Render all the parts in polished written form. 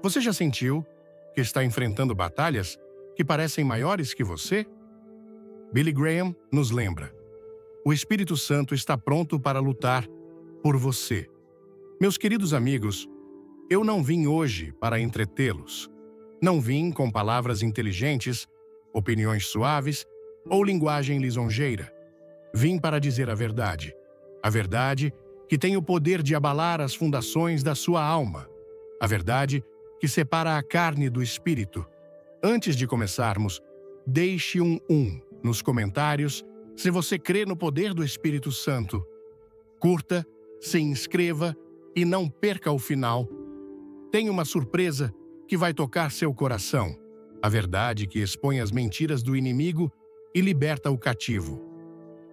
Você já sentiu que está enfrentando batalhas que parecem maiores que você? Billy Graham nos lembra: o Espírito Santo está pronto para lutar por você. Meus queridos amigos, eu não vim hoje para entretê-los. Não vim com palavras inteligentes, opiniões suaves ou linguagem lisonjeira. Vim para dizer a verdade que tem o poder de abalar as fundações da sua alma, a verdade que separa a carne do espírito. Antes de começarmos, deixe um nos comentários se você crê no poder do Espírito Santo. Curta, se inscreva e não perca o final. Tem uma surpresa que vai tocar seu coração. A verdade que expõe as mentiras do inimigo e liberta o cativo.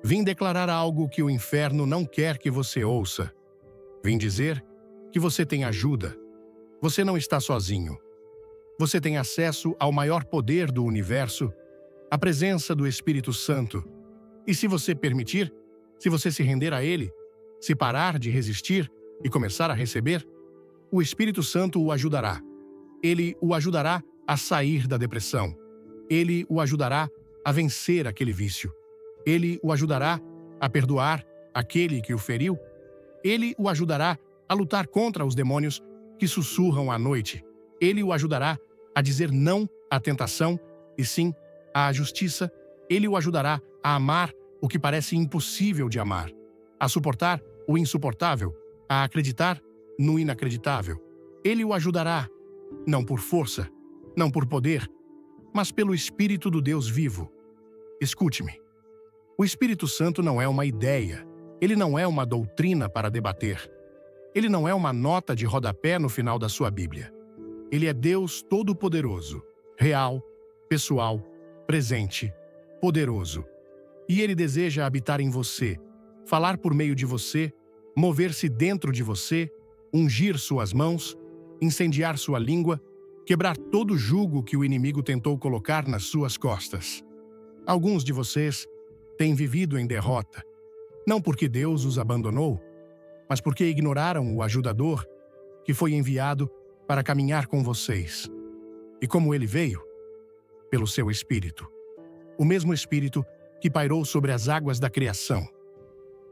Vim declarar algo que o inferno não quer que você ouça. Vim dizer que você tem ajuda. Você não está sozinho. Você tem acesso ao maior poder do universo, a presença do Espírito Santo. E se você permitir, se você se render a Ele, se parar de resistir e começar a receber, o Espírito Santo o ajudará. Ele o ajudará a sair da depressão. Ele o ajudará a vencer aquele vício. Ele o ajudará a perdoar aquele que o feriu. Ele o ajudará a lutar contra os demônios que sussurram à noite. Ele o ajudará a dizer não à tentação e sim à justiça. Ele o ajudará a amar o que parece impossível de amar, a suportar o insuportável, a acreditar no inacreditável. Ele o ajudará, não por força, não por poder, mas pelo Espírito do Deus vivo. Escute-me. O Espírito Santo não é uma ideia, ele não é uma doutrina para debater. Ele não é uma nota de rodapé no final da sua Bíblia. Ele é Deus Todo-Poderoso, real, pessoal, presente, poderoso. E Ele deseja habitar em você, falar por meio de você, mover-se dentro de você, ungir suas mãos, incendiar sua língua, quebrar todo jugo que o inimigo tentou colocar nas suas costas. Alguns de vocês têm vivido em derrota, não porque Deus os abandonou, mas porque ignoraram o ajudador que foi enviado para caminhar com vocês. E como ele veio? Pelo seu Espírito. O mesmo Espírito que pairou sobre as águas da criação.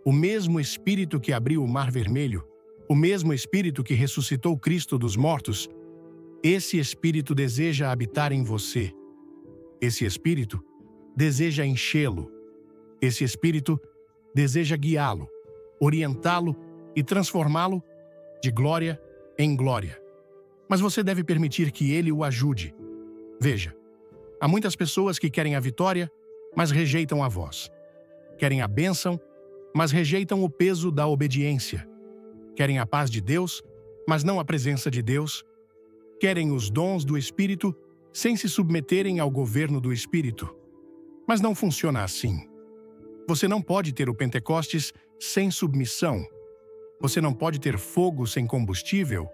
O mesmo Espírito que abriu o Mar Vermelho. O mesmo Espírito que ressuscitou Cristo dos mortos. Esse Espírito deseja habitar em você. Esse Espírito deseja enchê-lo. Esse Espírito deseja guiá-lo, orientá-lo e transformá-lo de glória em glória. Mas você deve permitir que Ele o ajude. Veja, há muitas pessoas que querem a vitória, mas rejeitam a voz. Querem a bênção, mas rejeitam o peso da obediência. Querem a paz de Deus, mas não a presença de Deus. Querem os dons do Espírito sem se submeterem ao governo do Espírito. Mas não funciona assim. Você não pode ter o Pentecostes sem submissão. Você não pode ter fogo sem combustível.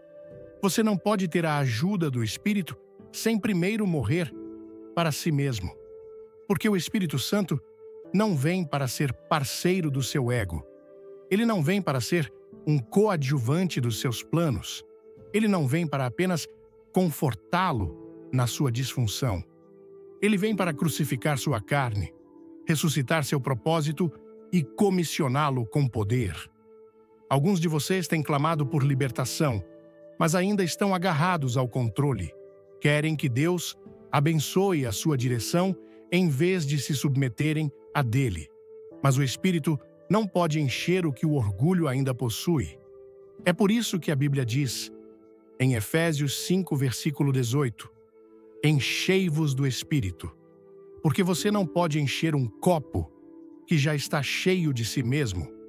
Você não pode ter a ajuda do Espírito sem primeiro morrer para si mesmo. Porque o Espírito Santo não vem para ser parceiro do seu ego. Ele não vem para ser um coadjuvante dos seus planos. Ele não vem para apenas confortá-lo na sua disfunção. Ele vem para crucificar sua carne, ressuscitar seu propósito e comissioná-lo com poder. Alguns de vocês têm clamado por libertação, mas ainda estão agarrados ao controle. Querem que Deus abençoe a sua direção em vez de se submeterem a dele. Mas o Espírito não pode encher o que o orgulho ainda possui. É por isso que a Bíblia diz, em Efésios 5, versículo 18, enchei-vos do Espírito, porque você não pode encher um copo que já está cheio de si mesmo.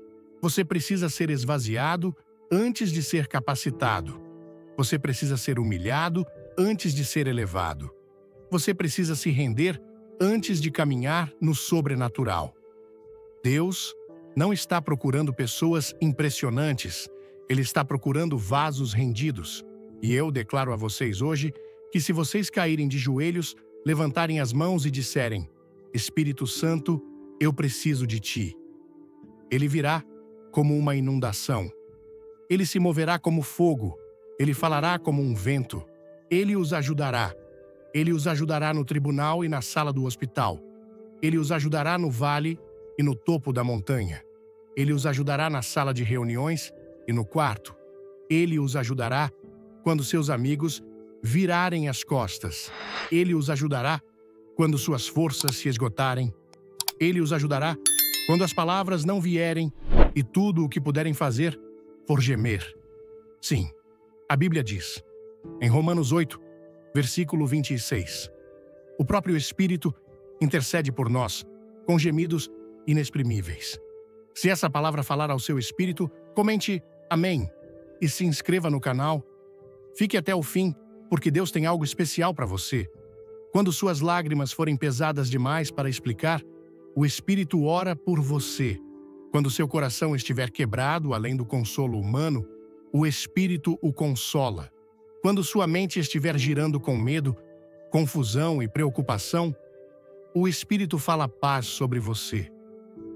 Você precisa ser esvaziado antes de ser capacitado. Você precisa ser humilhado antes de ser elevado. Você precisa se render antes de caminhar no sobrenatural. Deus não está procurando pessoas impressionantes, Ele está procurando vasos rendidos. E eu declaro a vocês hoje que se vocês caírem de joelhos, levantarem as mãos e disserem, Espírito Santo, eu preciso de Ti. Ele virá como uma inundação. Ele se moverá como fogo. Ele falará como um vento. Ele os ajudará. Ele os ajudará no tribunal e na sala do hospital. Ele os ajudará no vale e no topo da montanha. Ele os ajudará na sala de reuniões e no quarto. Ele os ajudará quando seus amigos virarem as costas. Ele os ajudará quando suas forças se esgotarem. Ele os ajudará quando as palavras não vierem e tudo o que puderem fazer for gemer. Sim, a Bíblia diz, em Romanos 8, versículo 26, o próprio Espírito intercede por nós com gemidos inexprimíveis. Se essa palavra falar ao seu espírito, comente amém e se inscreva no canal. Fique até o fim, porque Deus tem algo especial para você. Quando suas lágrimas forem pesadas demais para explicar, o Espírito ora por você. Quando seu coração estiver quebrado além do consolo humano, o Espírito o consola. Quando sua mente estiver girando com medo, confusão e preocupação, o Espírito fala paz sobre você.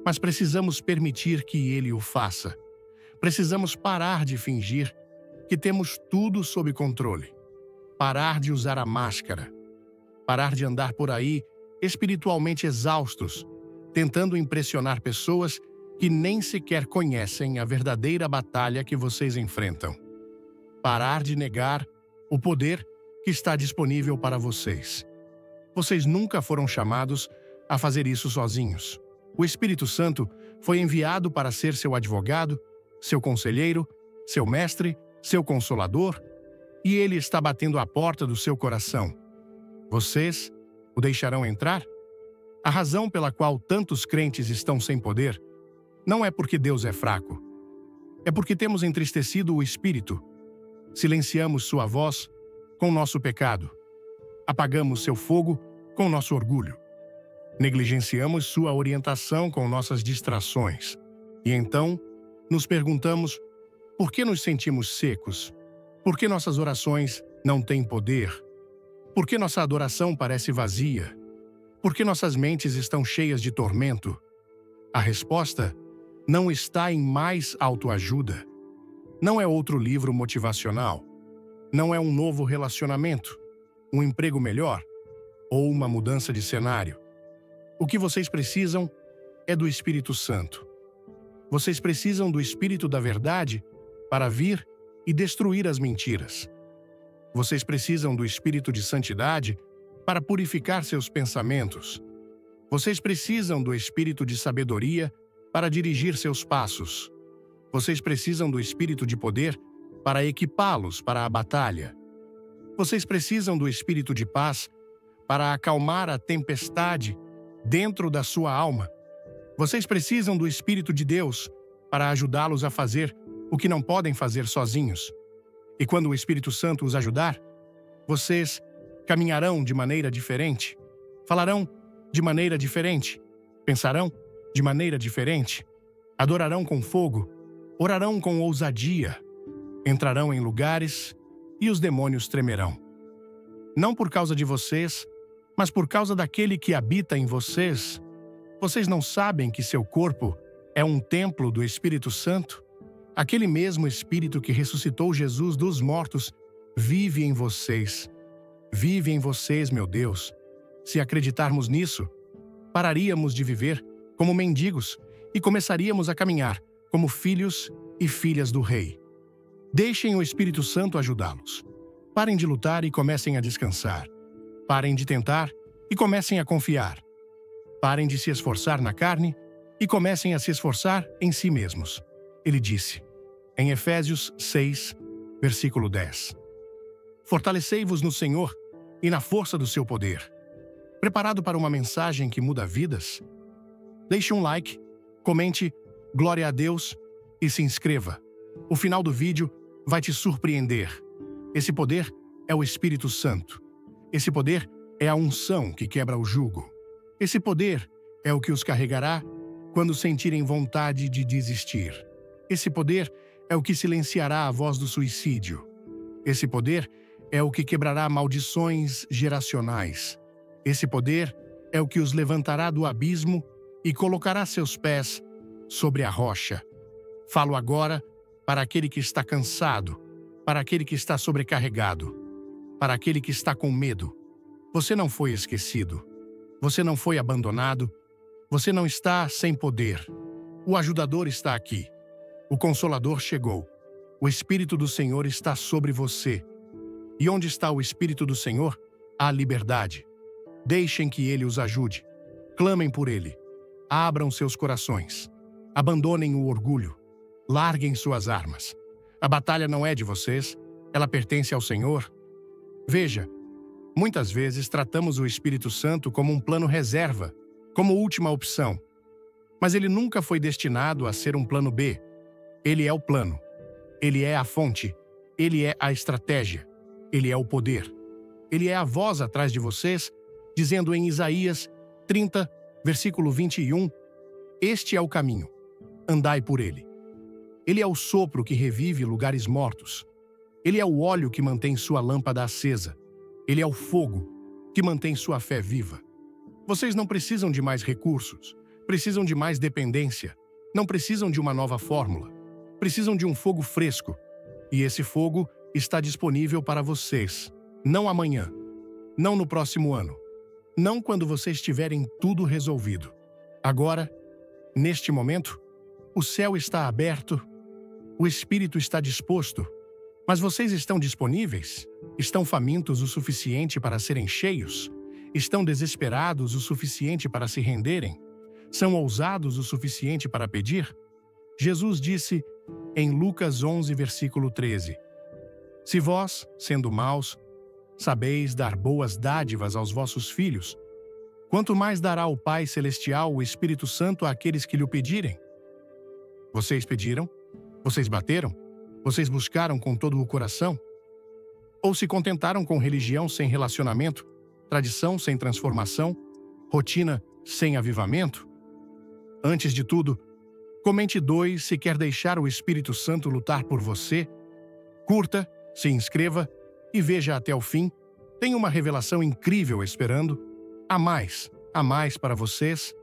Mas precisamos permitir que Ele o faça. Precisamos parar de fingir que temos tudo sob controle. Parar de usar a máscara. Parar de andar por aí espiritualmente exaustos, tentando impressionar pessoas que nem sequer conhecem a verdadeira batalha que vocês enfrentam. Parar de negar o poder que está disponível para vocês. Vocês nunca foram chamados a fazer isso sozinhos. O Espírito Santo foi enviado para ser seu advogado, seu conselheiro, seu mestre, seu consolador, e ele está batendo à porta do seu coração. Vocês o deixarão entrar? A razão pela qual tantos crentes estão sem poder não é porque Deus é fraco. É porque temos entristecido o Espírito. Silenciamos sua voz com nosso pecado. Apagamos seu fogo com nosso orgulho. Negligenciamos sua orientação com nossas distrações. E então, nos perguntamos, por que nos sentimos secos? Por que nossas orações não têm poder? Por que nossa adoração parece vazia? Por que nossas mentes estão cheias de tormento? A resposta não está em mais autoajuda. Não é outro livro motivacional. Não é um novo relacionamento, um emprego melhor ou uma mudança de cenário. O que vocês precisam é do Espírito Santo. Vocês precisam do Espírito da verdade para vir e destruir as mentiras. Vocês precisam do Espírito de santidade para purificar seus pensamentos. Vocês precisam do Espírito de sabedoria para dirigir seus passos. Vocês precisam do Espírito de poder para equipá-los para a batalha. Vocês precisam do Espírito de paz para acalmar a tempestade dentro da sua alma. Vocês precisam do Espírito de Deus para ajudá-los a fazer o que não podem fazer sozinhos. E quando o Espírito Santo os ajudar, vocês caminharão de maneira diferente, falarão de maneira diferente, pensarão de maneira diferente, adorarão com fogo, orarão com ousadia, entrarão em lugares e os demônios tremerão. Não por causa de vocês, mas por causa daquele que habita em vocês. Vocês não sabem que seu corpo é um templo do Espírito Santo? Aquele mesmo Espírito que ressuscitou Jesus dos mortos vive em vocês. Vive em vocês, meu Deus. Se acreditarmos nisso, pararíamos de viver como mendigos e começaríamos a caminhar como filhos e filhas do Rei. Deixem o Espírito Santo ajudá-los. Parem de lutar e comecem a descansar. Parem de tentar e comecem a confiar. Parem de se esforçar na carne e comecem a se esforçar em si mesmos. Ele disse, em Efésios 6, versículo 10. Fortalecei-vos no Senhor e na força do seu poder. Preparado para uma mensagem que muda vidas? Deixe um like, comente Glória a Deus e se inscreva. O final do vídeo vai te surpreender. Esse poder é o Espírito Santo. Esse poder é a unção que quebra o jugo. Esse poder é o que os carregará quando sentirem vontade de desistir. Esse poder é o que silenciará a voz do suicídio. Esse poder é o que quebrará maldições geracionais. Esse poder é o que os levantará do abismo e colocará seus pés sobre a rocha. Falo agora para aquele que está cansado, para aquele que está sobrecarregado. para aquele que está com medo. Você não foi esquecido. Você não foi abandonado. Você não está sem poder. O ajudador está aqui. O Consolador chegou. O Espírito do Senhor está sobre você. E onde está o Espírito do Senhor? Há liberdade. Deixem que Ele os ajude. Clamem por Ele. Abram seus corações. Abandonem o orgulho. Larguem suas armas. A batalha não é de vocês. Ela pertence ao Senhor. Veja, muitas vezes tratamos o Espírito Santo como um plano reserva, como última opção. Mas ele nunca foi destinado a ser um plano B. Ele é o plano. Ele é a fonte. Ele é a estratégia. Ele é o poder. Ele é a voz atrás de vocês, dizendo em Isaías 30, versículo 21, este é o caminho. Andai por ele. Ele é o sopro que revive lugares mortos. Ele é o óleo que mantém sua lâmpada acesa. Ele é o fogo que mantém sua fé viva. Vocês não precisam de mais recursos. Precisam de mais dependência. Não precisam de uma nova fórmula. Precisam de um fogo fresco. E esse fogo está disponível para vocês. Não amanhã. Não no próximo ano. Não quando vocês tiverem tudo resolvido. Agora, neste momento, o céu está aberto. O Espírito está disposto. Mas vocês estão disponíveis? Estão famintos o suficiente para serem cheios? Estão desesperados o suficiente para se renderem? São ousados o suficiente para pedir? Jesus disse em Lucas 11, versículo 13, se vós, sendo maus, sabeis dar boas dádivas aos vossos filhos, quanto mais dará o Pai Celestial o Espírito Santo àqueles que lhe o pedirem? Vocês pediram? Vocês bateram? Vocês buscaram com todo o coração? Ou se contentaram com religião sem relacionamento, tradição sem transformação, rotina sem avivamento? Antes de tudo, comente 2 se quer deixar o Espírito Santo lutar por você. Curta, se inscreva e veja até o fim. Tem uma revelação incrível esperando. Há mais para vocês.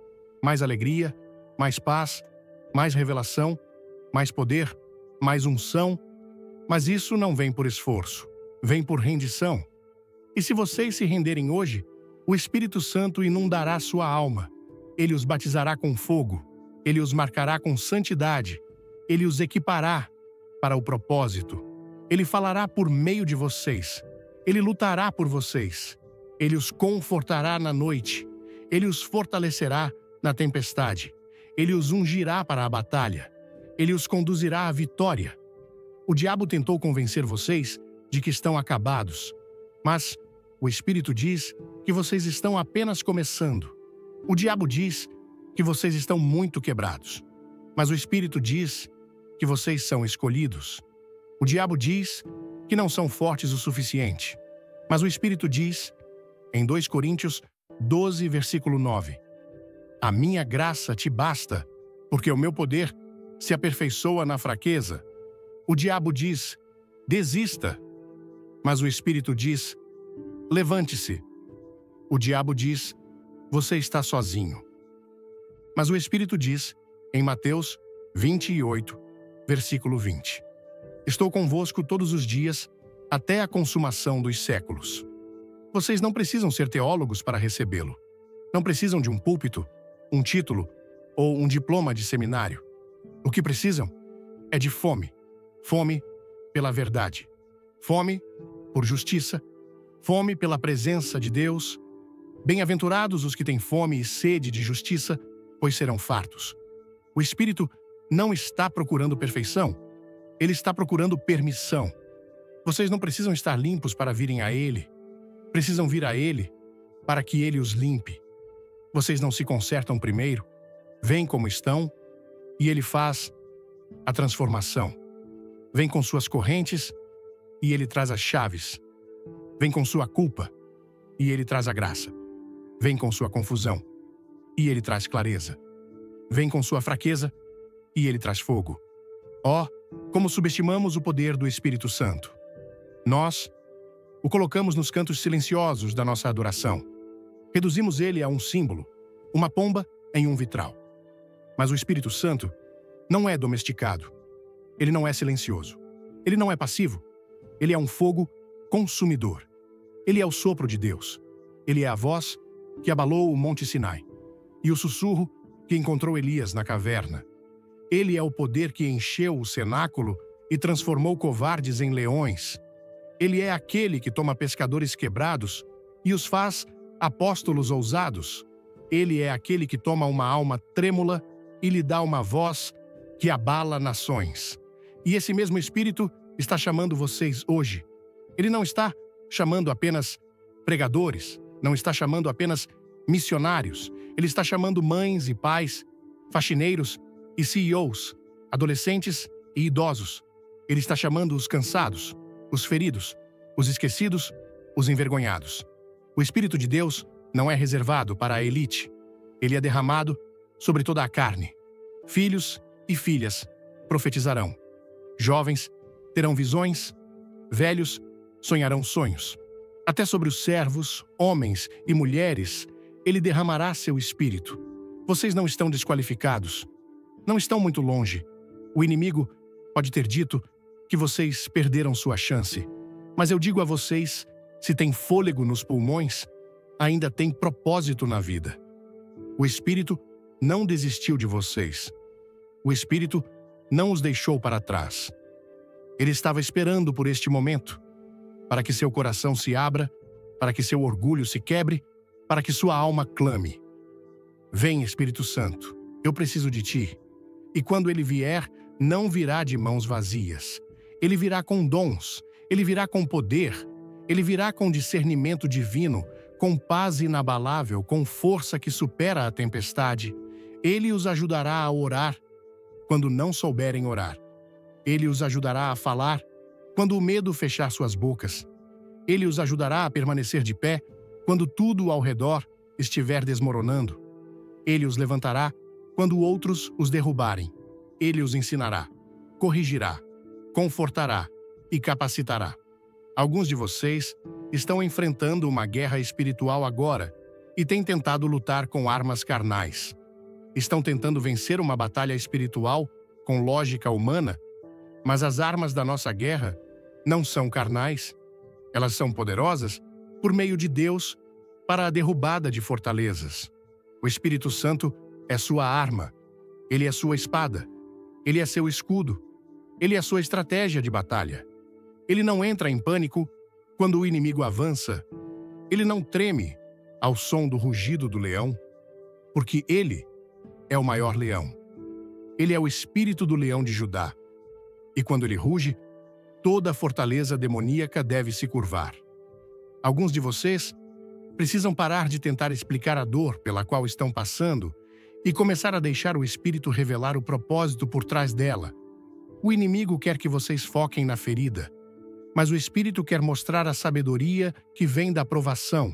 Mais alegria, mais paz, mais revelação, mais poder, mais unção, mas isso não vem por esforço, vem por rendição. E se vocês se renderem hoje, o Espírito Santo inundará sua alma. Ele os batizará com fogo, ele os marcará com santidade, ele os equipará para o propósito. Ele falará por meio de vocês, ele lutará por vocês, ele os confortará na noite, ele os fortalecerá na tempestade, ele os ungirá para a batalha. Ele os conduzirá à vitória. O diabo tentou convencer vocês de que estão acabados, mas o Espírito diz que vocês estão apenas começando. O diabo diz que vocês estão muito quebrados, mas o Espírito diz que vocês são escolhidos. O diabo diz que não são fortes o suficiente, mas o Espírito diz, em 2 Coríntios 12, versículo 9, a minha graça te basta, porque o meu poder se aperfeiçoa na fraqueza. O diabo diz, desista. Mas o Espírito diz, levante-se. O diabo diz, você está sozinho. Mas o Espírito diz, em Mateus 28, versículo 20, estou convosco todos os dias, até a consumação dos séculos. Vocês não precisam ser teólogos para recebê-lo. Não precisam de um púlpito, um título ou um diploma de seminário. O que precisam é de fome. Fome pela verdade. Fome por justiça. Fome pela presença de Deus. Bem-aventurados os que têm fome e sede de justiça, pois serão fartos. O Espírito não está procurando perfeição. Ele está procurando permissão. Vocês não precisam estar limpos para virem a Ele. Precisam vir a Ele para que Ele os limpe. Vocês não se consertam primeiro. Vêm como estão e Ele faz a transformação. Vem com suas correntes e Ele traz as chaves. Vem com sua culpa e Ele traz a graça. Vem com sua confusão e Ele traz clareza. Vem com sua fraqueza e Ele traz fogo. Ó, como subestimamos o poder do Espírito Santo. Nós o colocamos nos cantos silenciosos da nossa adoração. Reduzimos Ele a um símbolo, uma pomba em um vitral. Mas o Espírito Santo não é domesticado. Ele não é silencioso. Ele não é passivo. Ele é um fogo consumidor. Ele é o sopro de Deus. Ele é a voz que abalou o Monte Sinai e o sussurro que encontrou Elias na caverna. Ele é o poder que encheu o cenáculo e transformou covardes em leões. Ele é aquele que toma pescadores quebrados e os faz apóstolos ousados. Ele é aquele que toma uma alma trêmula e lhe dá uma voz que abala nações. E esse mesmo Espírito está chamando vocês hoje. Ele não está chamando apenas pregadores, não está chamando apenas missionários. Ele está chamando mães e pais, faxineiros e CEOs, adolescentes e idosos. Ele está chamando os cansados, os feridos, os esquecidos, os envergonhados. O Espírito de Deus não é reservado para a elite. Ele é derramado sobre toda a carne. Filhos e filhas profetizarão. Jovens terão visões. Velhos sonharão sonhos. Até sobre os servos, homens e mulheres, ele derramará seu Espírito. Vocês não estão desqualificados. Não estão muito longe. O inimigo pode ter dito que vocês perderam sua chance. Mas eu digo a vocês, se tem fôlego nos pulmões, ainda tem propósito na vida. O Espírito não desistiu de vocês. O Espírito não os deixou para trás. Ele estava esperando por este momento, para que seu coração se abra, para que seu orgulho se quebre, para que sua alma clame. Vem, Espírito Santo, eu preciso de ti. E quando ele vier, não virá de mãos vazias. Ele virá com dons, ele virá com poder, ele virá com discernimento divino, com paz inabalável, com força que supera a tempestade. Ele os ajudará a orar quando não souberem orar. Ele os ajudará a falar quando o medo fechar suas bocas. Ele os ajudará a permanecer de pé quando tudo ao redor estiver desmoronando. Ele os levantará quando outros os derrubarem. Ele os ensinará, corrigirá, confortará e capacitará. Alguns de vocês estão enfrentando uma guerra espiritual agora e têm tentado lutar com armas carnais. Estão tentando vencer uma batalha espiritual com lógica humana, mas as armas da nossa guerra não são carnais. Elas são poderosas por meio de Deus para a derrubada de fortalezas. O Espírito Santo é sua arma. Ele é sua espada. Ele é seu escudo. Ele é sua estratégia de batalha. Ele não entra em pânico quando o inimigo avança. Ele não treme ao som do rugido do leão, porque ele é o maior leão. Ele é o espírito do leão de Judá. E quando ele ruge, toda a fortaleza demoníaca deve se curvar. Alguns de vocês precisam parar de tentar explicar a dor pela qual estão passando e começar a deixar o Espírito revelar o propósito por trás dela. O inimigo quer que vocês foquem na ferida, mas o Espírito quer mostrar a sabedoria que vem da provação.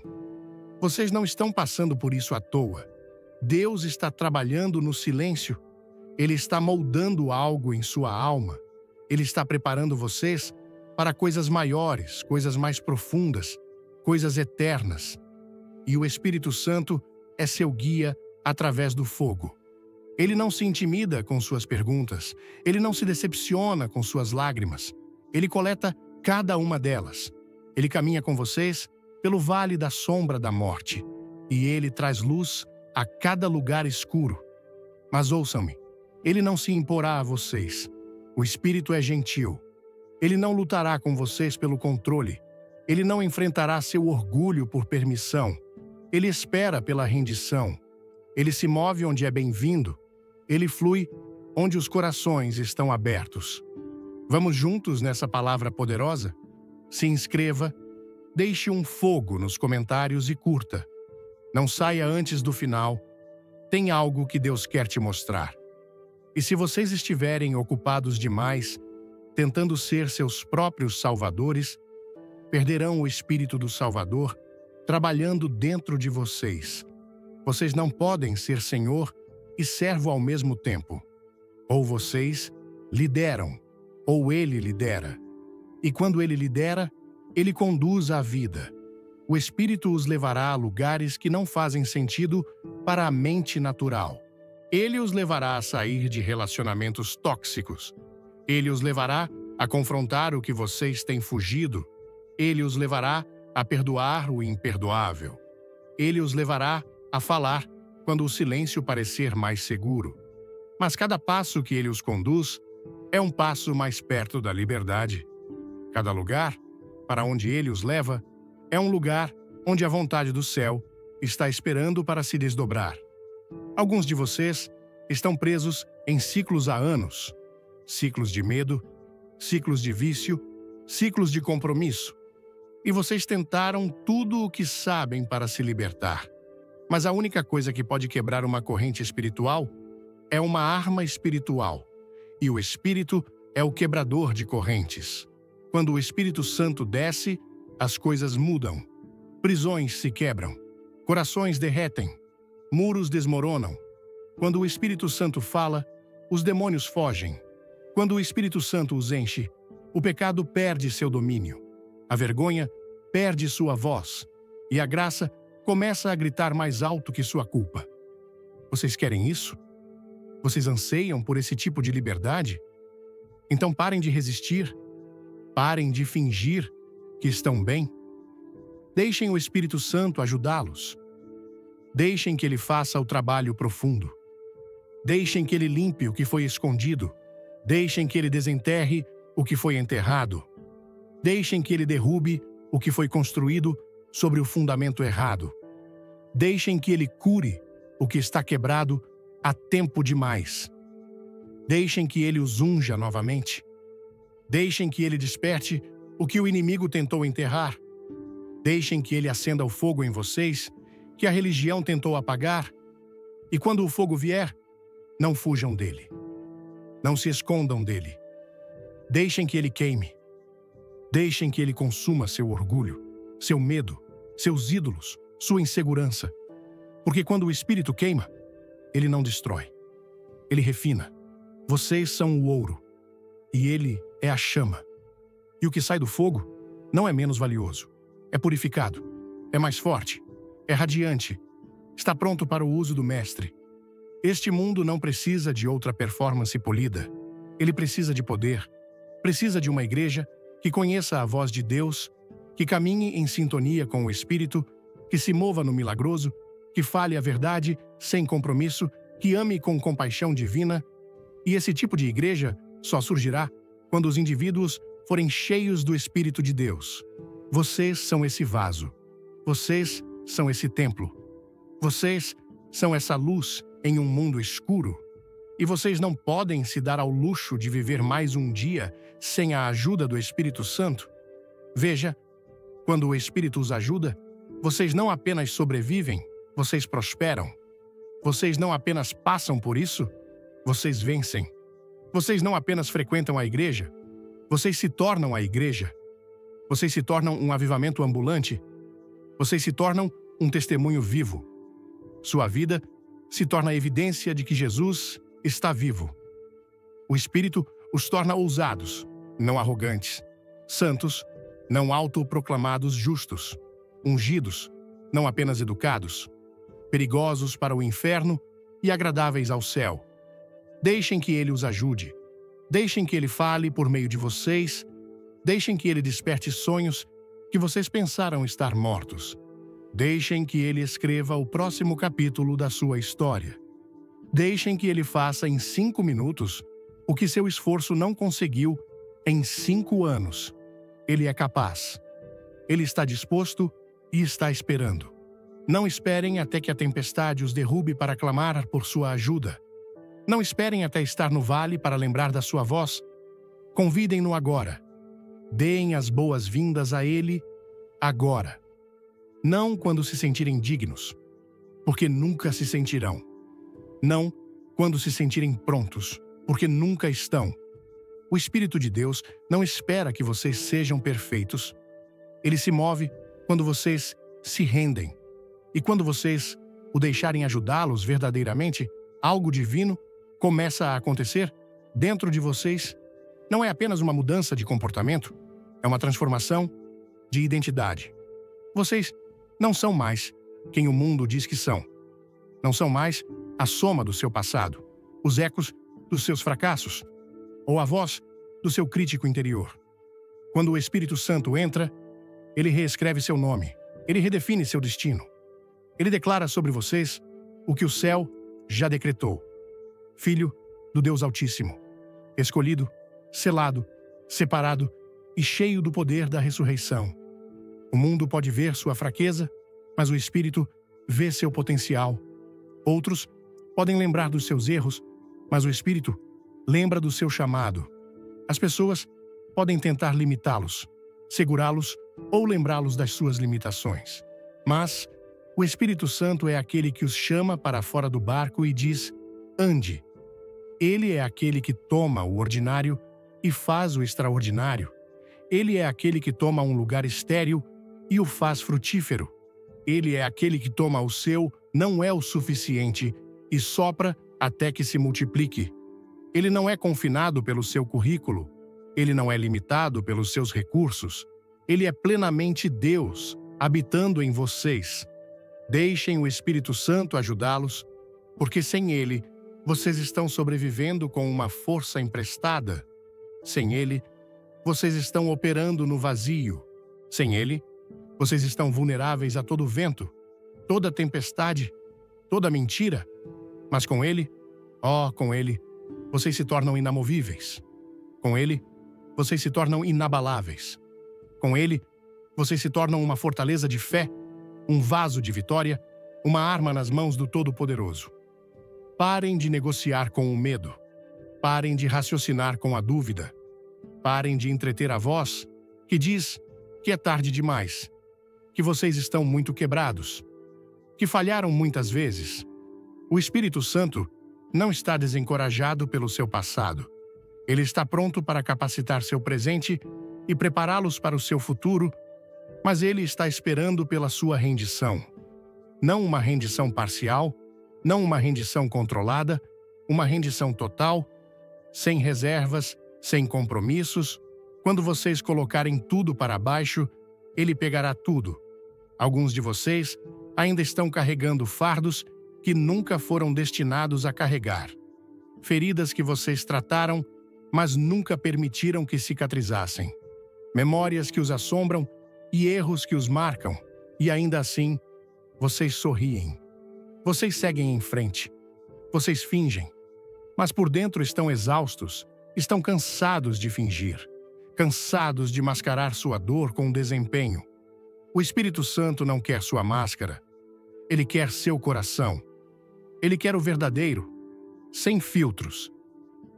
Vocês não estão passando por isso à toa. Deus está trabalhando no silêncio. Ele está moldando algo em sua alma. Ele está preparando vocês para coisas maiores, coisas mais profundas, coisas eternas. E o Espírito Santo é seu guia através do fogo. Ele não se intimida com suas perguntas. Ele não se decepciona com suas lágrimas. Ele coleta cada uma delas. Ele caminha com vocês pelo vale da sombra da morte. E ele traz luz a cada lugar escuro. Mas ouçam-me, ele não se imporá a vocês. O Espírito é gentil. Ele não lutará com vocês pelo controle. Ele não enfrentará seu orgulho por permissão. Ele espera pela rendição. Ele se move onde é bem-vindo. Ele flui onde os corações estão abertos. Vamos juntos nessa palavra poderosa? Se inscreva, deixe um fogo nos comentários e curta. Não saia antes do final. Tem algo que Deus quer te mostrar. E se vocês estiverem ocupados demais, tentando ser seus próprios salvadores, perderão o Espírito do Salvador trabalhando dentro de vocês. Vocês não podem ser Senhor e servo ao mesmo tempo. Ou vocês lideram, ou Ele lidera. E quando Ele lidera, Ele conduz a vida. O Espírito os levará a lugares que não fazem sentido para a mente natural. Ele os levará a sair de relacionamentos tóxicos. Ele os levará a confrontar o que vocês têm fugido. Ele os levará a perdoar o imperdoável. Ele os levará a falar quando o silêncio parecer mais seguro. Mas cada passo que ele os conduz é um passo mais perto da liberdade. Cada lugar para onde ele os leva é um lugar onde a vontade do céu está esperando para se desdobrar. Alguns de vocês estão presos em ciclos há anos. Ciclos de medo, ciclos de vício, ciclos de compromisso. E vocês tentaram tudo o que sabem para se libertar. Mas a única coisa que pode quebrar uma corrente espiritual é uma arma espiritual. E o Espírito é o quebrador de correntes. Quando o Espírito Santo desce, as coisas mudam. Prisões se quebram. Corações derretem. Muros desmoronam. Quando o Espírito Santo fala, os demônios fogem. Quando o Espírito Santo os enche, o pecado perde seu domínio. A vergonha perde sua voz. E a graça começa a gritar mais alto que sua culpa. Vocês querem isso? Vocês anseiam por esse tipo de liberdade? Então parem de resistir. Parem de fingir que estão bem. Deixem o Espírito Santo ajudá-los. Deixem que ele faça o trabalho profundo. Deixem que ele limpe o que foi escondido. Deixem que ele desenterre o que foi enterrado. Deixem que ele derrube o que foi construído sobre o fundamento errado. Deixem que ele cure o que está quebrado há tempo demais. Deixem que ele os unja novamente. Deixem que ele desperte o que o inimigo tentou enterrar. Deixem que ele acenda o fogo em vocês, que a religião tentou apagar. E quando o fogo vier, não fujam dele. Não se escondam dele. Deixem que ele queime. Deixem que ele consuma seu orgulho, seu medo, seus ídolos, sua insegurança. Porque quando o Espírito queima, ele não destrói. Ele refina. Vocês são o ouro. E ele é a chama. E o que sai do fogo não é menos valioso. É purificado. É mais forte. É radiante. Está pronto para o uso do Mestre. Este mundo não precisa de outra performance polida. Ele precisa de poder. Precisa de uma igreja que conheça a voz de Deus, que caminhe em sintonia com o Espírito, que se mova no milagroso, que fale a verdade sem compromisso, que ame com compaixão divina. E esse tipo de igreja só surgirá quando os indivíduos forem cheios do Espírito de Deus. Vocês são esse vaso. Vocês são esse templo. Vocês são essa luz em um mundo escuro. E vocês não podem se dar ao luxo de viver mais um dia sem a ajuda do Espírito Santo. Veja, quando o Espírito os ajuda, vocês não apenas sobrevivem, vocês prosperam. Vocês não apenas passam por isso, vocês vencem. Vocês não apenas frequentam a igreja, vocês se tornam a igreja. Vocês se tornam um avivamento ambulante. Vocês se tornam um testemunho vivo. Sua vida se torna a evidência de que Jesus está vivo. O Espírito os torna ousados, não arrogantes, santos, não autoproclamados justos, ungidos, não apenas educados, perigosos para o inferno e agradáveis ao céu. Deixem que ele os ajude. Deixem que ele fale por meio de vocês. Deixem que ele desperte sonhos que vocês pensaram estar mortos. Deixem que ele escreva o próximo capítulo da sua história. Deixem que ele faça em 5 minutos o que seu esforço não conseguiu em 5 anos. Ele é capaz. Ele está disposto e está esperando. Não esperem até que a tempestade os derrube para clamar por sua ajuda. Não esperem até estar no vale para lembrar da sua voz. Convidem-no agora. Deem as boas-vindas a ele agora. Não quando se sentirem dignos, porque nunca se sentirão. Não quando se sentirem prontos, porque nunca estão. O Espírito de Deus não espera que vocês sejam perfeitos. Ele se move quando vocês se rendem. E quando vocês o deixarem ajudá-los verdadeiramente, algo divino começa a acontecer dentro de vocês. Não é apenas uma mudança de comportamento, é uma transformação de identidade. Vocês não são mais quem o mundo diz que são. Não são mais a soma do seu passado, os ecos dos seus fracassos, ou a voz do seu crítico interior. Quando o Espírito Santo entra, Ele reescreve seu nome. Ele redefine seu destino. Ele declara sobre vocês o que o céu já decretou. Filho do Deus Altíssimo, escolhido, selado, separado e cheio do poder da ressurreição. O mundo pode ver sua fraqueza, mas o Espírito vê seu potencial. Outros podem lembrar dos seus erros, mas o Espírito lembra do seu chamado. As pessoas podem tentar limitá-los, segurá-los ou lembrá-los das suas limitações. Mas o Espírito Santo é aquele que os chama para fora do barco e diz: ande. Ele é aquele que toma o ordinário e faz o extraordinário. Ele é aquele que toma um lugar estéril e o faz frutífero. Ele é aquele que toma o seu não é o suficiente e sopra até que se multiplique. Ele não é confinado pelo seu currículo. Ele não é limitado pelos seus recursos. Ele é plenamente Deus, habitando em vocês. Deixem o Espírito Santo ajudá-los, porque sem ele, vocês estão sobrevivendo com uma força emprestada. Sem ele, vocês estão operando no vazio. Sem ele, vocês estão vulneráveis a todo vento, toda tempestade, toda mentira. Mas com ele, com ele, vocês se tornam inamovíveis. Com ele, vocês se tornam inabaláveis. Com ele, vocês se tornam uma fortaleza de fé, um vaso de vitória, uma arma nas mãos do Todo-Poderoso. Parem de negociar com o medo. Parem de raciocinar com a dúvida. Parem de entreter a voz que diz que é tarde demais, que vocês estão muito quebrados, que falharam muitas vezes. O Espírito Santo não está desencorajado pelo seu passado. Ele está pronto para capacitar seu presente e prepará-los para o seu futuro, mas ele está esperando pela sua rendição. Não uma rendição parcial, não uma rendição controlada, uma rendição total, sem reservas, sem compromissos. Quando vocês colocarem tudo para baixo, ele pegará tudo. Alguns de vocês ainda estão carregando fardos que nunca foram destinados a carregar. Feridas que vocês trataram, mas nunca permitiram que cicatrizassem. Memórias que os assombram e erros que os marcam. E ainda assim, vocês sorriem. Vocês seguem em frente. Vocês fingem. Mas por dentro estão exaustos, estão cansados de fingir, cansados de mascarar sua dor com desempenho. O Espírito Santo não quer sua máscara. Ele quer seu coração. Ele quer o verdadeiro, sem filtros.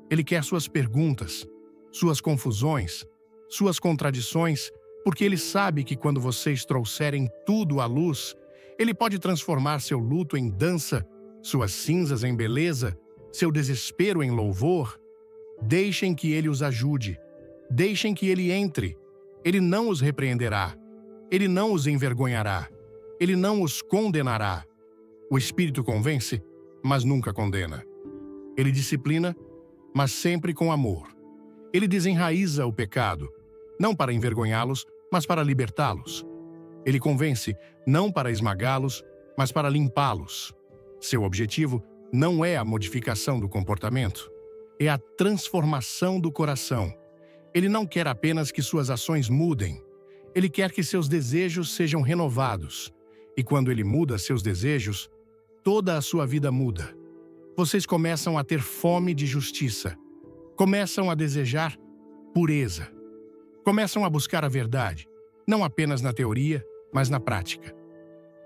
Ele quer suas perguntas, suas confusões, suas contradições, porque ele sabe que quando vocês trouxerem tudo à luz, ele pode transformar seu luto em dança, suas cinzas em beleza, seu desespero em louvor. Deixem que ele os ajude. Deixem que ele entre. Ele não os repreenderá. Ele não os envergonhará. Ele não os condenará. O Espírito convence, mas nunca condena. Ele disciplina, mas sempre com amor. Ele desenraiza o pecado, não para envergonhá-los, mas para libertá-los. Ele convence, não para esmagá-los, mas para limpá-los. Seu objetivo não é a modificação do comportamento, é a transformação do coração. Ele não quer apenas que suas ações mudem. Ele quer que seus desejos sejam renovados. E quando ele muda seus desejos, toda a sua vida muda. Vocês começam a ter fome de justiça. Começam a desejar pureza. Começam a buscar a verdade, não apenas na teoria, mas na prática.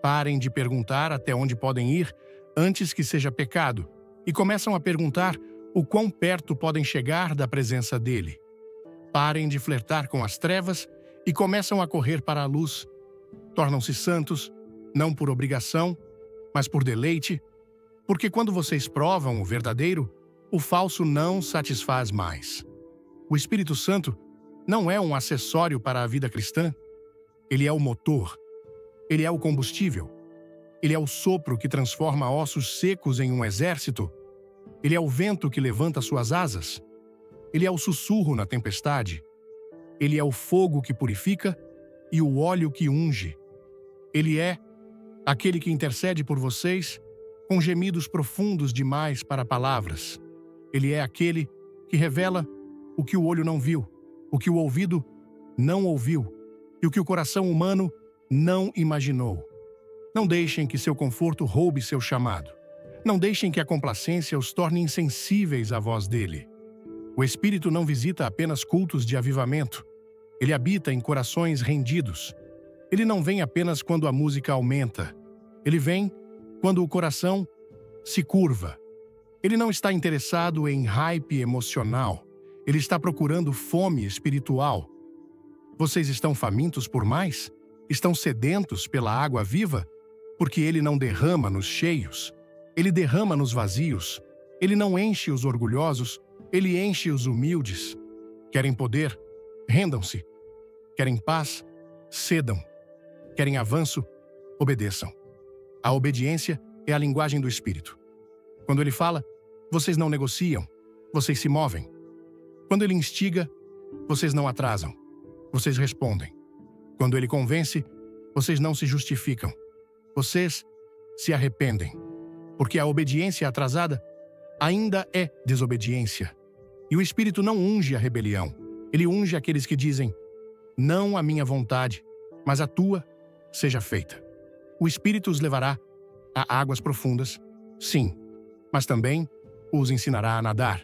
Parem de perguntar até onde podem ir antes que seja pecado e começam a perguntar o quão perto podem chegar da presença dele. Parem de flertar com as trevas e começam a correr para a luz. Tornam-se santos, não por obrigação, mas por deleite, porque quando vocês provam o verdadeiro, o falso não satisfaz mais. O Espírito Santo não é um acessório para a vida cristã. Ele é o motor. Ele é o combustível. Ele é o sopro que transforma ossos secos em um exército. Ele é o vento que levanta suas asas. Ele é o sussurro na tempestade. Ele é o fogo que purifica e o óleo que unge. Ele é aquele que intercede por vocês com gemidos profundos demais para palavras. Ele é aquele que revela o que o olho não viu, o que o ouvido não ouviu e o que o coração humano não imaginou. Não deixem que seu conforto roube seu chamado. Não deixem que a complacência os torne insensíveis à voz dele. O Espírito não visita apenas cultos de avivamento. Ele habita em corações rendidos. Ele não vem apenas quando a música aumenta. Ele vem quando o coração se curva. Ele não está interessado em hype emocional. Ele está procurando fome espiritual. Vocês estão famintos por mais? Estão sedentos pela água viva? Porque ele não derrama nos cheios. Ele derrama nos vazios. Ele não enche os orgulhosos. Ele enche os humildes. Querem poder? Rendam-se. Querem paz? Cedam. Querem avanço? Obedeçam. A obediência é a linguagem do Espírito. Quando ele fala, vocês não negociam, vocês se movem. Quando ele instiga, vocês não atrasam, vocês respondem. Quando ele convence, vocês não se justificam, vocês se arrependem. Porque a obediência atrasada ainda é desobediência. E o Espírito não unge a rebelião, ele unge aqueles que dizem: não a minha vontade, mas a tua seja feita. O Espírito os levará a águas profundas, sim, mas também os ensinará a nadar.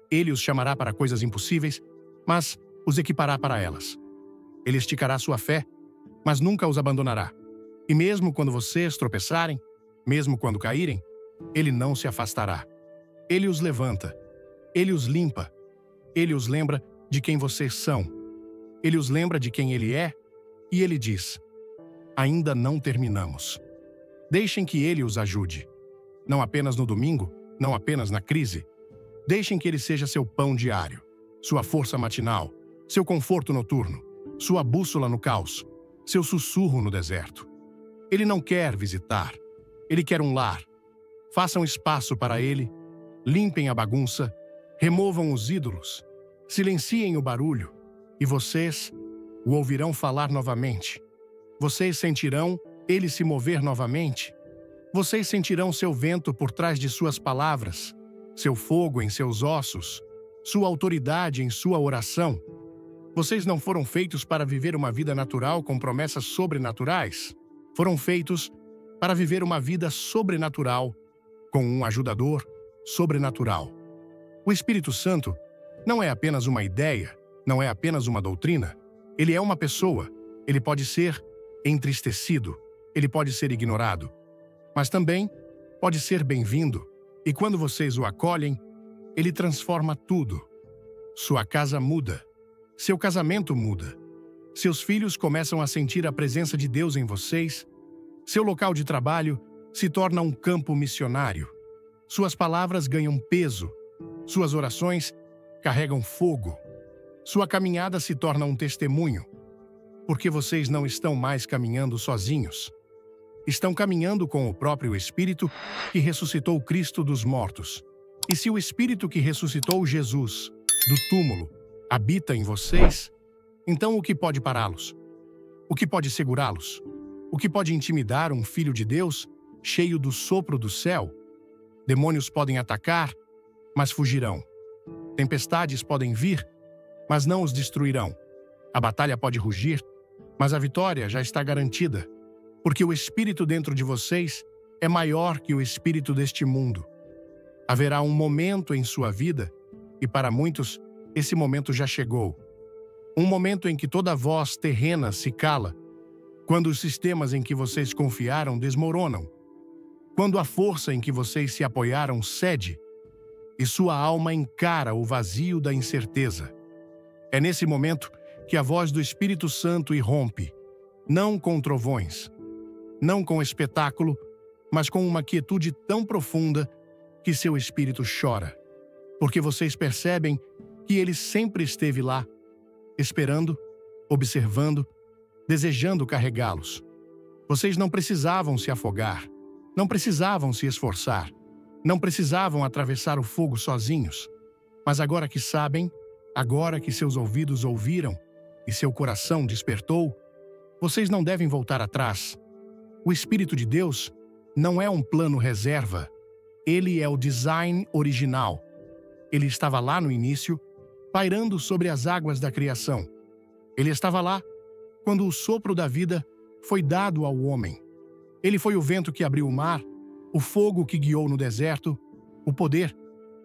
Ele os chamará para coisas impossíveis, mas os equipará para elas. Ele esticará sua fé, mas nunca os abandonará. E mesmo quando vocês tropeçarem, mesmo quando caírem, ele não se afastará. Ele os levanta, ele os limpa, ele os lembra de quem vocês são. Ele os lembra de quem ele é, e ele diz: ainda não terminamos. Deixem que ele os ajude. Não apenas no domingo, não apenas na crise. Deixem que ele seja seu pão diário, sua força matinal, seu conforto noturno, sua bússola no caos, seu sussurro no deserto. Ele não quer visitar, ele quer um lar. Façam espaço para ele, limpem a bagunça, removam os ídolos, silenciem o barulho, e vocês o ouvirão falar novamente. Vocês sentirão ele se mover novamente. Vocês sentirão seu vento por trás de suas palavras, seu fogo em seus ossos, sua autoridade em sua oração. Vocês não foram feitos para viver uma vida natural com promessas sobrenaturais. Foram feitos para viver uma vida sobrenatural com um ajudador sobrenatural. O Espírito Santo não é apenas uma ideia, não é apenas uma doutrina. Ele é uma pessoa. Ele pode ser entristecido, ele pode ser ignorado, mas também pode ser bem-vindo. E quando vocês o acolhem, ele transforma tudo. Sua casa muda, seu casamento muda, seus filhos começam a sentir a presença de Deus em vocês, seu local de trabalho se torna um campo missionário, suas palavras ganham peso, suas orações carregam fogo, sua caminhada se torna um testemunho, porque vocês não estão mais caminhando sozinhos. Estão caminhando com o próprio Espírito que ressuscitou Cristo dos mortos. E se o Espírito que ressuscitou Jesus do túmulo habita em vocês, então o que pode pará-los? O que pode segurá-los? O que pode intimidar um filho de Deus cheio do sopro do céu? Demônios podem atacar, mas fugirão. Tempestades podem vir, mas não os destruirão. A batalha pode rugir, mas a vitória já está garantida, porque o Espírito dentro de vocês é maior que o espírito deste mundo. Haverá um momento em sua vida, e para muitos, esse momento já chegou. Um momento em que toda voz terrena se cala, quando os sistemas em que vocês confiaram desmoronam, quando a força em que vocês se apoiaram cede, e sua alma encara o vazio da incerteza. É nesse momento que a voz do Espírito Santo irrompe, não com trovões, não com espetáculo, mas com uma quietude tão profunda que seu espírito chora, porque vocês percebem que ele sempre esteve lá, esperando, observando, desejando carregá-los. Vocês não precisavam se afogar, não precisavam se esforçar, não precisavam atravessar o fogo sozinhos, mas agora que sabem, agora que seus ouvidos ouviram e seu coração despertou, vocês não devem voltar atrás. O Espírito de Deus não é um plano reserva. Ele é o design original. Ele estava lá no início, pairando sobre as águas da criação. Ele estava lá, quando o sopro da vida foi dado ao homem. Ele foi o vento que abriu o mar, o fogo que guiou no deserto, o poder,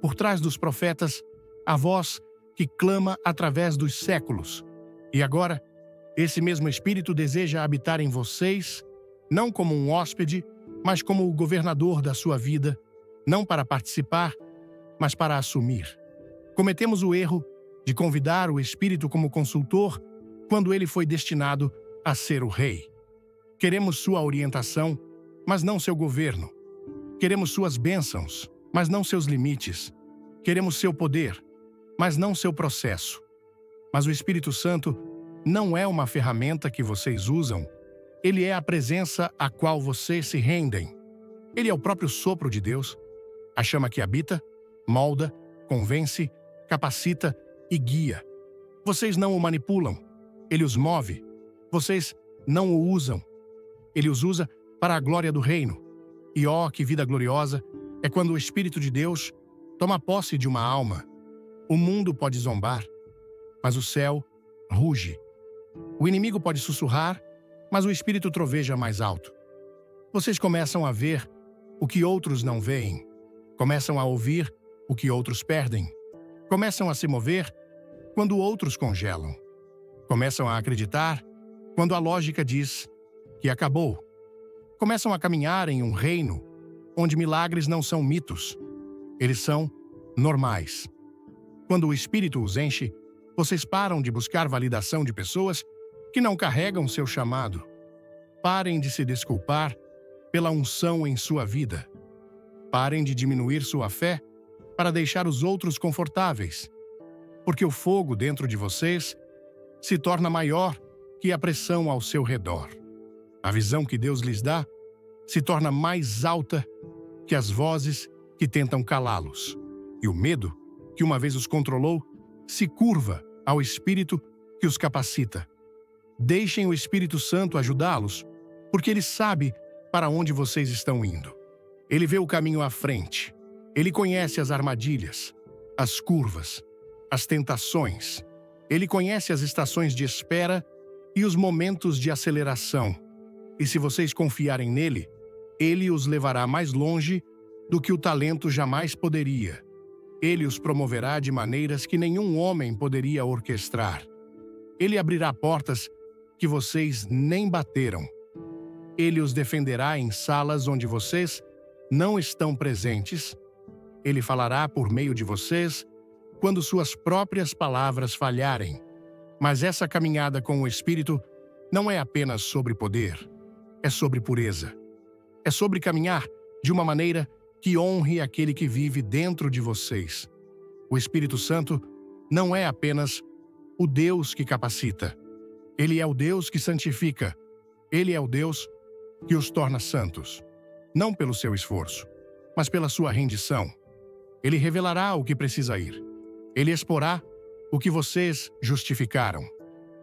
por trás dos profetas, a voz que clama através dos séculos. E agora, esse mesmo Espírito deseja habitar em vocês, não como um hóspede, mas como o governador da sua vida, não para participar, mas para assumir. Cometemos o erro de convidar o Espírito como consultor quando ele foi destinado a ser o rei. Queremos sua orientação, mas não seu governo. Queremos suas bênçãos, mas não seus limites. Queremos seu poder, mas não seu processo. Mas o Espírito Santo não é uma ferramenta que vocês usam. Ele é a presença a qual vocês se rendem. Ele é o próprio sopro de Deus, a chama que habita, molda, convence, capacita e guia. Vocês não o manipulam. Ele os move. Vocês não o usam. Ele os usa para a glória do reino. E ó, que vida gloriosa é quando o Espírito de Deus toma posse de uma alma. O mundo pode zombar, mas o céu ruge. O inimigo pode sussurrar, mas o Espírito troveja mais alto. Vocês começam a ver o que outros não veem. Começam a ouvir o que outros perdem. Começam a se mover quando outros congelam. Começam a acreditar quando a lógica diz que acabou. Começam a caminhar em um reino onde milagres não são mitos. Eles são normais. Quando o Espírito os enche, vocês param de buscar validação de pessoas que não carregam seu chamado. Parem de se desculpar pela unção em sua vida. Parem de diminuir sua fé para deixar os outros confortáveis. Porque o fogo dentro de vocês se torna maior que a pressão ao seu redor. A visão que Deus lhes dá se torna mais alta que as vozes que tentam calá-los. E o medo, que uma vez os controlou, se curva ao Espírito que os capacita. Deixem o Espírito Santo ajudá-los, porque ele sabe para onde vocês estão indo. Ele vê o caminho à frente. Ele conhece as armadilhas, as curvas, as tentações. Ele conhece as estações de espera e os momentos de aceleração. E se vocês confiarem nele, ele os levará mais longe do que o talento jamais poderia. Ele os promoverá de maneiras que nenhum homem poderia orquestrar. Ele abrirá portas que vocês nem bateram. Ele os defenderá em salas onde vocês não estão presentes. Ele falará por meio de vocês quando suas próprias palavras falharem. Mas essa caminhada com o Espírito não é apenas sobre poder, é sobre pureza. É sobre caminhar de uma maneira que honre aquele que vive dentro de vocês. O Espírito Santo não é apenas o Deus que capacita. Ele é o Deus que santifica. Ele é o Deus que os torna santos. Não pelo seu esforço, mas pela sua rendição. Ele revelará o que precisa ir. Ele exporá o que vocês justificaram.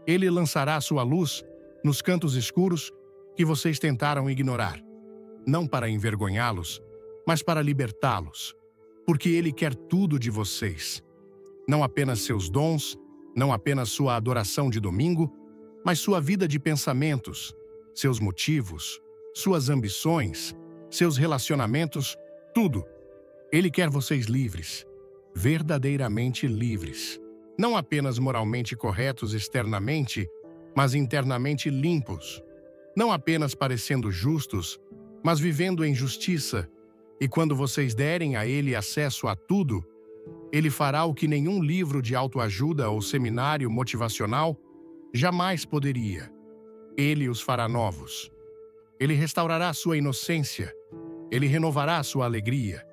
Ele lançará sua luz nos cantos escuros que vocês tentaram ignorar. Não para envergonhá-los, mas para libertá-los. Porque ele quer tudo de vocês. Não apenas seus dons, não apenas sua adoração de domingo, mas sua vida de pensamentos, seus motivos, suas ambições, seus relacionamentos, tudo. Ele quer vocês livres, verdadeiramente livres. Não apenas moralmente corretos externamente, mas internamente limpos. Não apenas parecendo justos, mas vivendo em justiça. E quando vocês derem a ele acesso a tudo, ele fará o que nenhum livro de autoajuda ou seminário motivacional jamais poderia. Ele os fará novos. Ele restaurará sua inocência. Ele renovará sua alegria.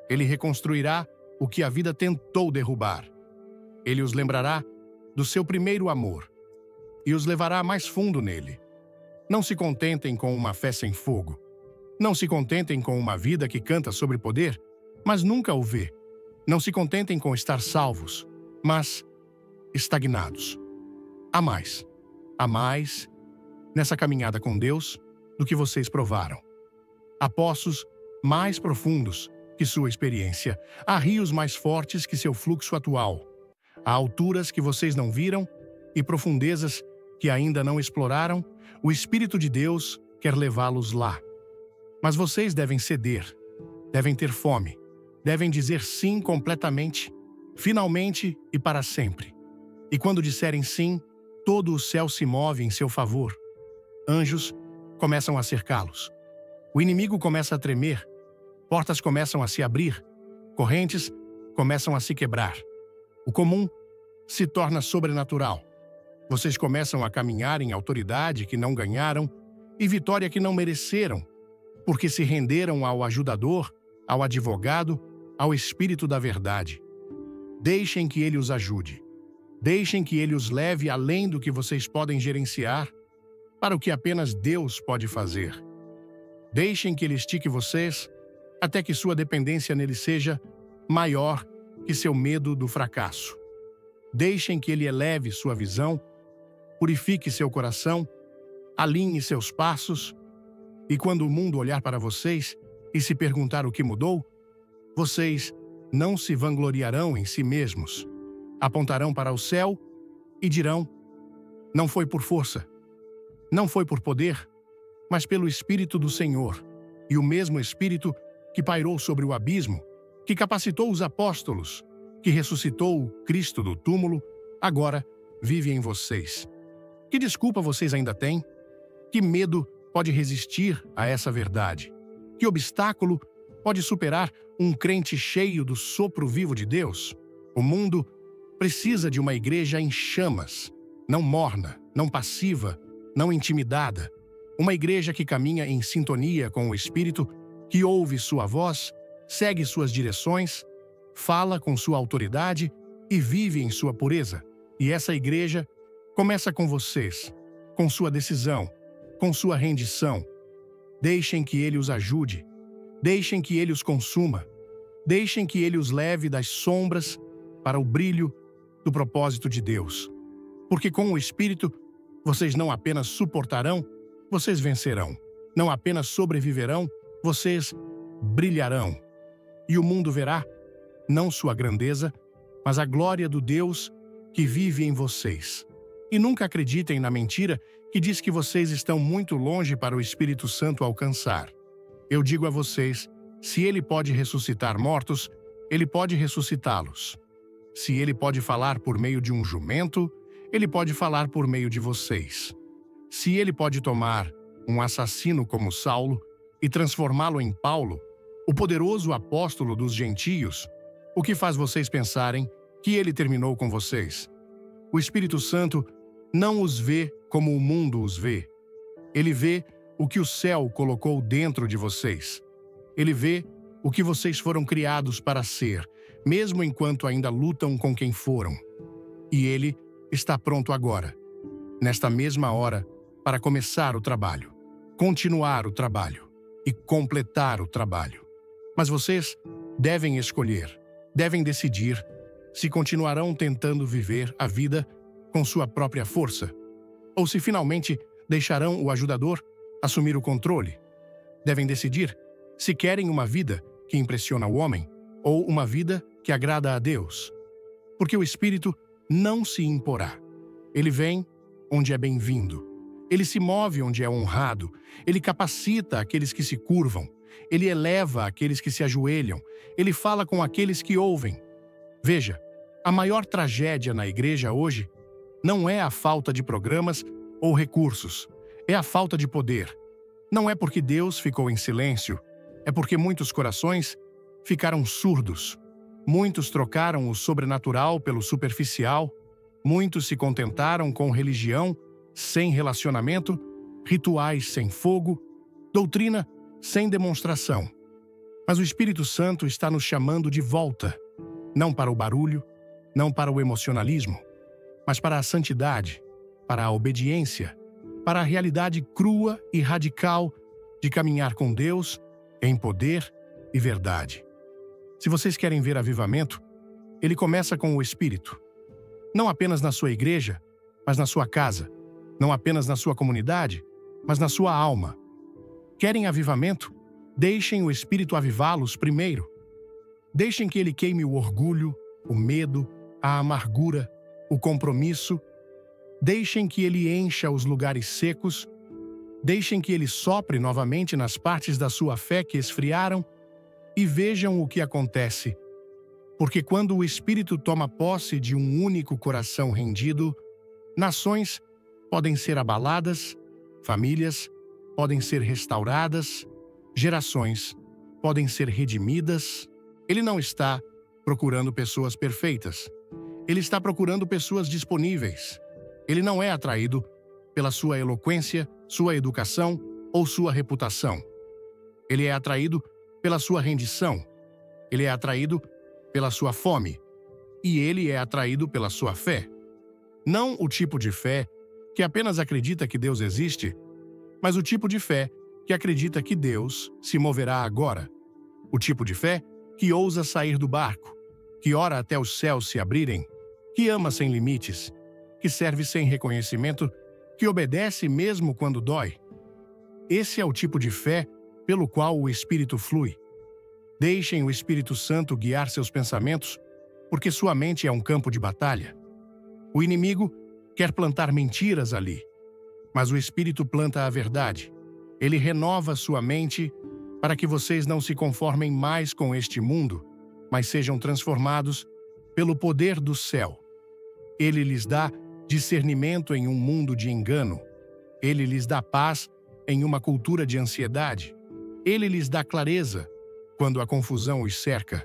Ele reconstruirá o que a vida tentou derrubar. Ele os lembrará do seu primeiro amor e os levará mais fundo nele. Não se contentem com uma fé sem fogo. Não se contentem com uma vida que canta sobre poder, mas nunca o vê. Não se contentem com estar salvos, mas estagnados. Há mais. Há mais nessa caminhada com Deus do que vocês provaram. Há poços mais profundos que sua experiência. Há rios mais fortes que seu fluxo atual. Há alturas que vocês não viram e profundezas que ainda não exploraram, o Espírito de Deus quer levá-los lá. Mas vocês devem ceder, devem ter fome, devem dizer sim completamente, finalmente e para sempre. E quando disserem sim, todo o céu se move em seu favor. Anjos começam a cercá-los. O inimigo começa a tremer, portas começam a se abrir, correntes começam a se quebrar. O comum se torna sobrenatural. Vocês começam a caminhar em autoridade que não ganharam e vitória que não mereceram, porque se renderam ao ajudador, ao advogado, ao Espírito da verdade. Deixem que ele os ajude. Deixem que ele os leve além do que vocês podem gerenciar, para o que apenas Deus pode fazer. Deixem que ele estique vocês até que sua dependência nele seja maior que seu medo do fracasso. Deixem que ele eleve sua visão, purifique seu coração, alinhe seus passos, e quando o mundo olhar para vocês e se perguntar o que mudou, vocês não se vangloriarão em si mesmos. Apontarão para o céu e dirão: não foi por força, não foi por poder, mas pelo Espírito do Senhor, e o mesmo Espírito que pairou sobre o abismo, que capacitou os apóstolos, que ressuscitou o Cristo do túmulo, agora vive em vocês. Que desculpa vocês ainda têm? Que medo pode resistir a essa verdade? Que obstáculo pode superar um crente cheio do sopro vivo de Deus? O mundo precisa de uma igreja em chamas, não morna, não passiva, não intimidada. Uma igreja que caminha em sintonia com o Espírito, que ouve sua voz, segue suas direções, fala com sua autoridade e vive em sua pureza. E essa igreja começa com vocês, com sua decisão, com sua rendição. Deixem que ele os ajude, deixem que ele os consuma, deixem que ele os leve das sombras para o brilho do propósito de Deus. Porque com o Espírito, vocês não apenas suportarão, vocês vencerão. Não apenas sobreviverão, vocês brilharão. E o mundo verá, não sua grandeza, mas a glória do Deus que vive em vocês. E nunca acreditem na mentira que diz que vocês estão muito longe para o Espírito Santo alcançar. Eu digo a vocês, se ele pode ressuscitar mortos, ele pode ressuscitá-los. Se ele pode falar por meio de um jumento, ele pode falar por meio de vocês. Se ele pode tomar um assassino como Saulo e transformá-lo em Paulo, o poderoso apóstolo dos gentios, o que faz vocês pensarem que ele terminou com vocês? O Espírito Santo não os vê como o mundo os vê. Ele vê o que o céu colocou dentro de vocês. Ele vê o que vocês foram criados para ser, mesmo enquanto ainda lutam com quem foram. E ele está pronto agora, nesta mesma hora, para começar o trabalho, continuar o trabalho e completar o trabalho. Mas vocês devem escolher, devem decidir se continuarão tentando viver a vida com sua própria força, ou se finalmente deixarão o ajudador assumir o controle. Devem decidir se querem uma vida que impressiona o homem ou uma vida que agrada a Deus. Porque o Espírito não se imporá. Ele vem onde é bem-vindo. Ele se move onde é honrado. Ele capacita aqueles que se curvam. Ele eleva aqueles que se ajoelham. Ele fala com aqueles que ouvem. Veja, a maior tragédia na igreja hoje não é a falta de programas ou recursos. É a falta de poder. Não é porque Deus ficou em silêncio. É porque muitos corações ficaram surdos. Muitos trocaram o sobrenatural pelo superficial. Muitos se contentaram com religião sem relacionamento, rituais sem fogo, doutrina sem demonstração. Mas o Espírito Santo está nos chamando de volta, não para o barulho, não para o emocionalismo, mas para a santidade, para a obediência, para a realidade crua e radical de caminhar com Deus em poder e verdade. Se vocês querem ver avivamento, ele começa com o Espírito. Não apenas na sua igreja, mas na sua casa. Não apenas na sua comunidade, mas na sua alma. Querem avivamento? Deixem o Espírito avivá-los primeiro. Deixem que ele queime o orgulho, o medo, a amargura, o compromisso. Deixem que ele encha os lugares secos. Deixem que ele sopre novamente nas partes da sua fé que esfriaram e vejam o que acontece. Porque quando o Espírito toma posse de um único coração rendido, nações podem ser abaladas, famílias podem ser restauradas, gerações podem ser redimidas. Ele não está procurando pessoas perfeitas. Ele está procurando pessoas disponíveis. Ele não é atraído pela sua eloquência, sua educação ou sua reputação. Ele é atraído pela sua rendição. Ele é atraído pela sua fome. E ele é atraído pela sua fé. Não o tipo de fé que apenas acredita que Deus existe, mas o tipo de fé que acredita que Deus se moverá agora. O tipo de fé que ousa sair do barco, que ora até os céus se abrirem, que ama sem limites, que serve sem reconhecimento, que obedece mesmo quando dói. Esse é o tipo de fé pelo qual o Espírito flui. Deixem o Espírito Santo guiar seus pensamentos, porque sua mente é um campo de batalha. O inimigo quer plantar mentiras ali, mas o Espírito planta a verdade. Ele renova sua mente para que vocês não se conformem mais com este mundo, mas sejam transformados pelo poder do céu. Ele lhes dá discernimento em um mundo de engano. Ele lhes dá paz em uma cultura de ansiedade. Ele lhes dá clareza quando a confusão os cerca.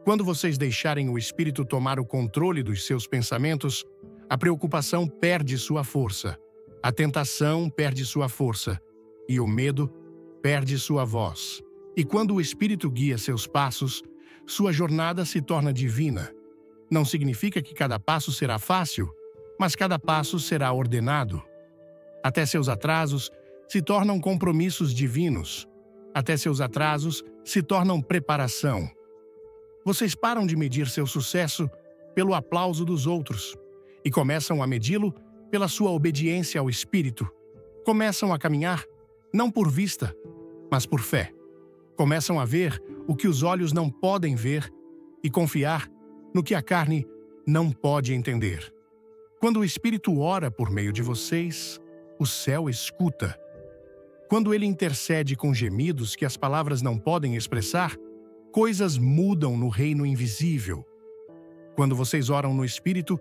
Quando vocês deixarem o Espírito tomar o controle dos seus pensamentos, a preocupação perde sua força, a tentação perde sua força e o medo perde sua voz. E quando o Espírito guia seus passos, sua jornada se torna divina. Não significa que cada passo será fácil, mas cada passo será ordenado. Até seus atrasos se tornam compromissos divinos. Até seus atrasos se tornam preparação. Vocês param de medir seu sucesso pelo aplauso dos outros e começam a medi-lo pela sua obediência ao Espírito. Começam a caminhar não por vista, mas por fé. Começam a ver o que os olhos não podem ver e confiar no que a carne não pode entender. Quando o Espírito ora por meio de vocês, o céu escuta. Quando ele intercede com gemidos que as palavras não podem expressar, coisas mudam no reino invisível. Quando vocês oram no Espírito,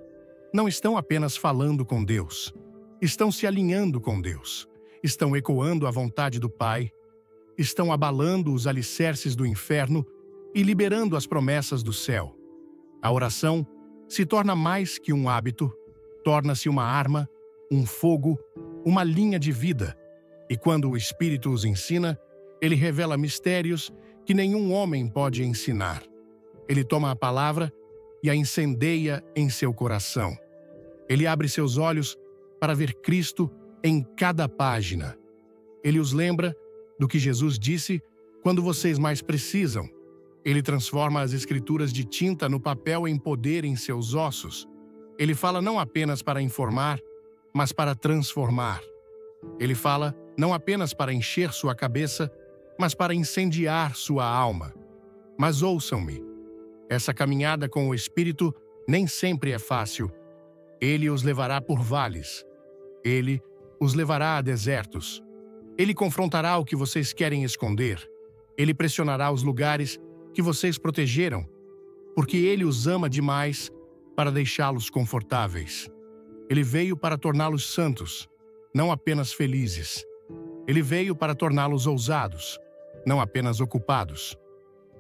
não estão apenas falando com Deus, estão se alinhando com Deus, estão ecoando a vontade do Pai, estão abalando os alicerces do inferno e liberando as promessas do céu. A oração se torna mais que um hábito, torna-se uma arma, um fogo, uma linha de vida. E quando o Espírito os ensina, ele revela mistérios que nenhum homem pode ensinar. Ele toma a palavra e a incendeia em seu coração. Ele abre seus olhos para ver Cristo em cada página. Ele os lembra do que Jesus disse quando vocês mais precisam. Ele transforma as Escrituras de tinta no papel em poder em seus ossos. Ele fala não apenas para informar, mas para transformar. Ele fala não apenas para encher sua cabeça, mas para incendiar sua alma. Mas ouçam-me, essa caminhada com o Espírito nem sempre é fácil. Ele os levará por vales. Ele os levará a desertos. Ele confrontará o que vocês querem esconder. Ele pressionará os lugares que vocês protegeram, porque ele os ama demais para deixá-los confortáveis. Ele veio para torná-los santos, não apenas felizes. Ele veio para torná-los ousados, não apenas ocupados.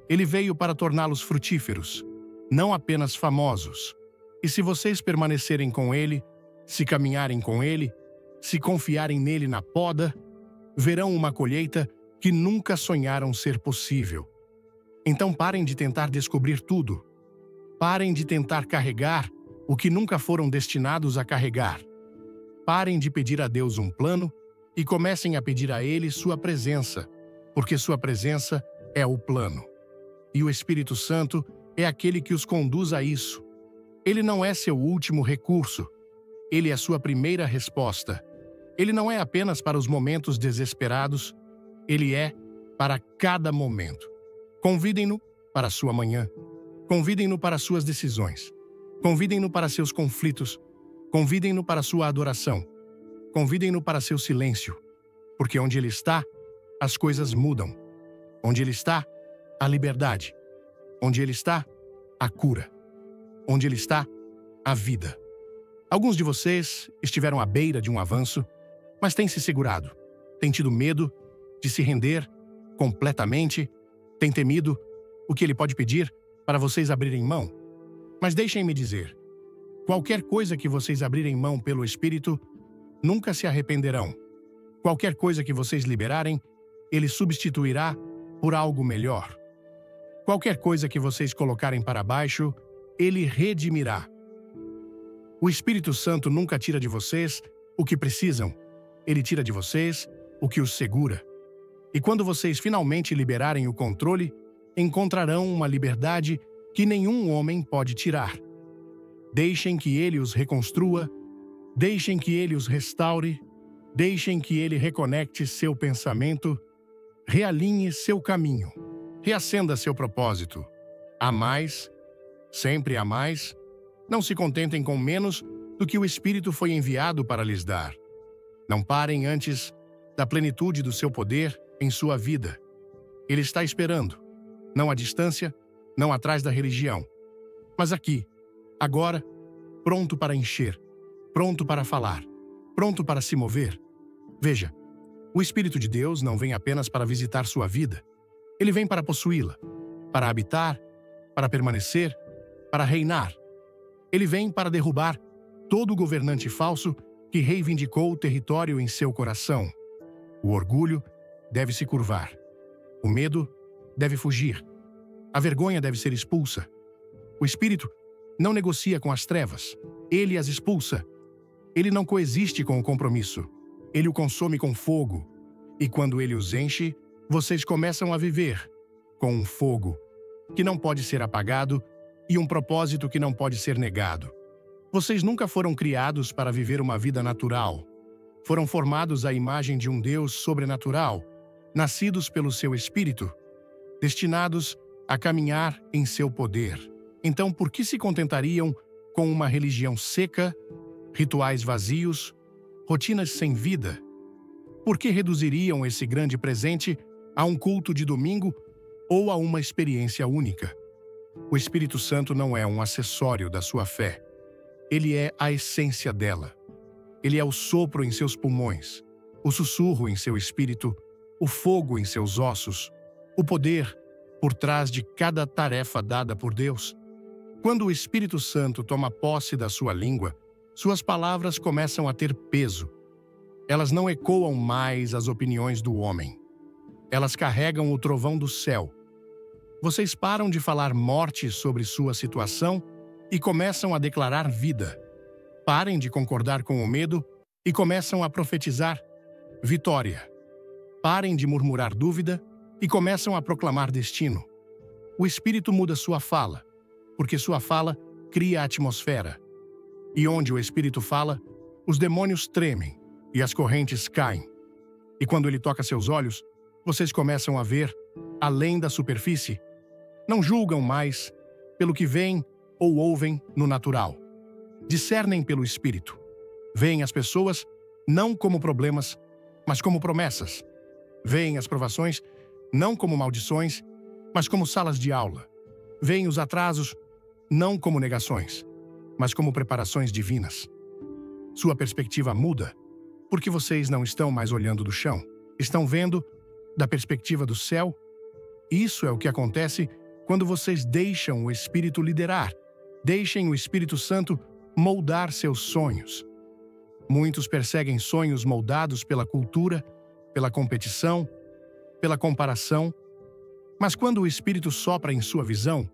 Ele veio para torná-los frutíferos, não apenas famosos. E se vocês permanecerem com ele, se caminharem com ele, se confiarem nele na poda, verão uma colheita que nunca sonharam ser possível. Então parem de tentar descobrir tudo. Parem de tentar carregar o que nunca foram destinados a carregar. Parem de pedir a Deus um plano e comecem a pedir a Ele sua presença, porque sua presença é o plano. E o Espírito Santo é aquele que os conduz a isso. Ele não é seu último recurso. Ele é sua primeira resposta. Ele não é apenas para os momentos desesperados. Ele é para cada momento. Convidem-no para sua manhã. Convidem-no para suas decisões. Convidem-no para seus conflitos. Convidem-no para sua adoração. Convidem-no para seu silêncio, porque onde ele está, as coisas mudam. Onde ele está, a liberdade. Onde ele está, a cura. Onde ele está, a vida. Alguns de vocês estiveram à beira de um avanço, mas têm se segurado. Têm tido medo de se render completamente. Têm temido o que ele pode pedir para vocês abrirem mão. Mas deixem-me dizer, qualquer coisa que vocês abrirem mão pelo Espírito, nunca se arrependerão. Qualquer coisa que vocês liberarem, ele substituirá por algo melhor. Qualquer coisa que vocês colocarem para baixo, ele redimirá. O Espírito Santo nunca tira de vocês o que precisam. Ele tira de vocês o que os segura. E quando vocês finalmente liberarem o controle, encontrarão uma liberdade que nenhum homem pode tirar. Deixem que ele os reconstrua, deixem que ele os restaure, deixem que ele reconecte seu pensamento, realinhe seu caminho, reacenda seu propósito. Há mais, sempre há mais. Não se contentem com menos do que o Espírito foi enviado para lhes dar. Não parem antes da plenitude do seu poder em sua vida. Ele está esperando, não à distância, não atrás da religião, mas aqui, agora, pronto para encher, pronto para falar, pronto para se mover. Veja, o Espírito de Deus não vem apenas para visitar sua vida. Ele vem para possuí-la, para habitar, para permanecer, para reinar. Ele vem para derrubar todo governante falso que reivindicou o território em seu coração. O orgulho deve se curvar. O medo deve fugir. A vergonha deve ser expulsa. O Espírito não negocia com as trevas. Ele as expulsa. Ele não coexiste com o compromisso. Ele o consome com fogo. E quando ele os enche, vocês começam a viver com um fogo que não pode ser apagado e um propósito que não pode ser negado. Vocês nunca foram criados para viver uma vida natural. Foram formados à imagem de um Deus sobrenatural, nascidos pelo seu Espírito, destinados a caminhar em seu poder. Então, por que se contentariam com uma religião seca, rituais vazios, rotinas sem vida? Por que reduziriam esse grande presente a um culto de domingo ou a uma experiência única? O Espírito Santo não é um acessório da sua fé. Ele é a essência dela. Ele é o sopro em seus pulmões, o sussurro em seu espírito, o fogo em seus ossos, o poder por trás de cada tarefa dada por Deus. Quando o Espírito Santo toma posse da sua língua, suas palavras começam a ter peso. Elas não ecoam mais as opiniões do homem. Elas carregam o trovão do céu. Vocês param de falar morte sobre sua situação e começam a declarar vida. Parem de concordar com o medo e começam a profetizar vitória. Parem de murmurar dúvida e começam a proclamar destino. O Espírito muda sua fala, porque sua fala cria a atmosfera. E onde o Espírito fala, os demônios tremem e as correntes caem. E quando ele toca seus olhos, vocês começam a ver além da superfície. Não julgam mais pelo que veem ou ouvem no natural. Discernem pelo Espírito. Veem as pessoas não como problemas, mas como promessas. Veem as provações não como maldições, mas como salas de aula. Veem os atrasos não como negações, mas como preparações divinas. Sua perspectiva muda, porque vocês não estão mais olhando do chão. Estão vendo da perspectiva do céu. Isso é o que acontece quando vocês deixam o Espírito liderar. Deixem o Espírito Santo moldar seus sonhos. Muitos perseguem sonhos moldados pela cultura, pela competição, pela comparação. Mas quando o Espírito sopra em sua visão,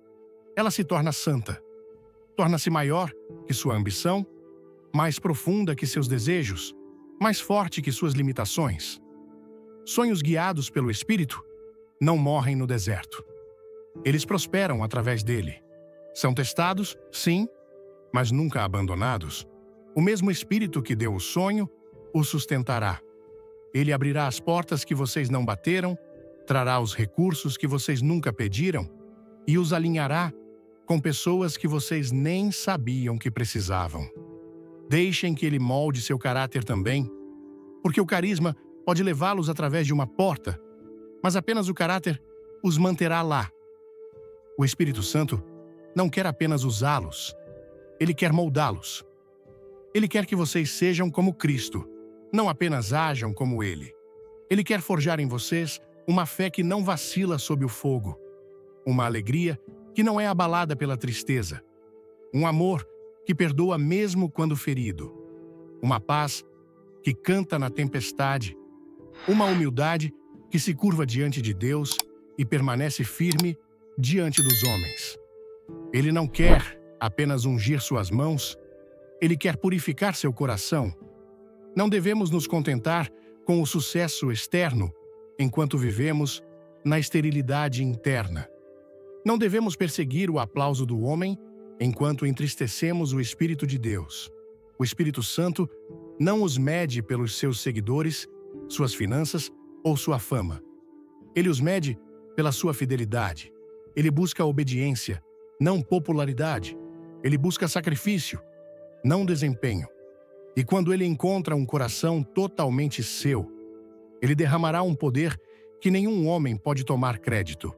ela se torna santa. Torna-se maior que sua ambição, mais profunda que seus desejos, mais forte que suas limitações. Sonhos guiados pelo Espírito não morrem no deserto. Eles prosperam através dele. São testados, sim, mas nunca abandonados. O mesmo Espírito que deu o sonho o sustentará. Ele abrirá as portas que vocês não bateram, trará os recursos que vocês nunca pediram e os alinhará com pessoas que vocês nem sabiam que precisavam. Deixem que ele molde seu caráter também, porque o carisma pode levá-los através de uma porta, mas apenas o caráter os manterá lá. O Espírito Santo não quer apenas usá-los, ele quer moldá-los. Ele quer que vocês sejam como Cristo, não apenas ajam como ele. Ele quer forjar em vocês uma fé que não vacila sob o fogo, uma alegria que não é abalada pela tristeza, um amor que perdoa mesmo quando ferido, uma paz que canta na tempestade, uma humildade que se curva diante de Deus e permanece firme diante dos homens. Ele não quer apenas ungir suas mãos, ele quer purificar seu coração. Não devemos nos contentar com o sucesso externo enquanto vivemos na esterilidade interna. Não devemos perseguir o aplauso do homem enquanto entristecemos o Espírito de Deus. O Espírito Santo não os mede pelos seus seguidores, suas finanças ou sua fama. Ele os mede pela sua fidelidade. Ele busca obediência, não popularidade. Ele busca sacrifício, não desempenho. E quando ele encontra um coração totalmente seu, ele derramará um poder que nenhum homem pode tomar crédito.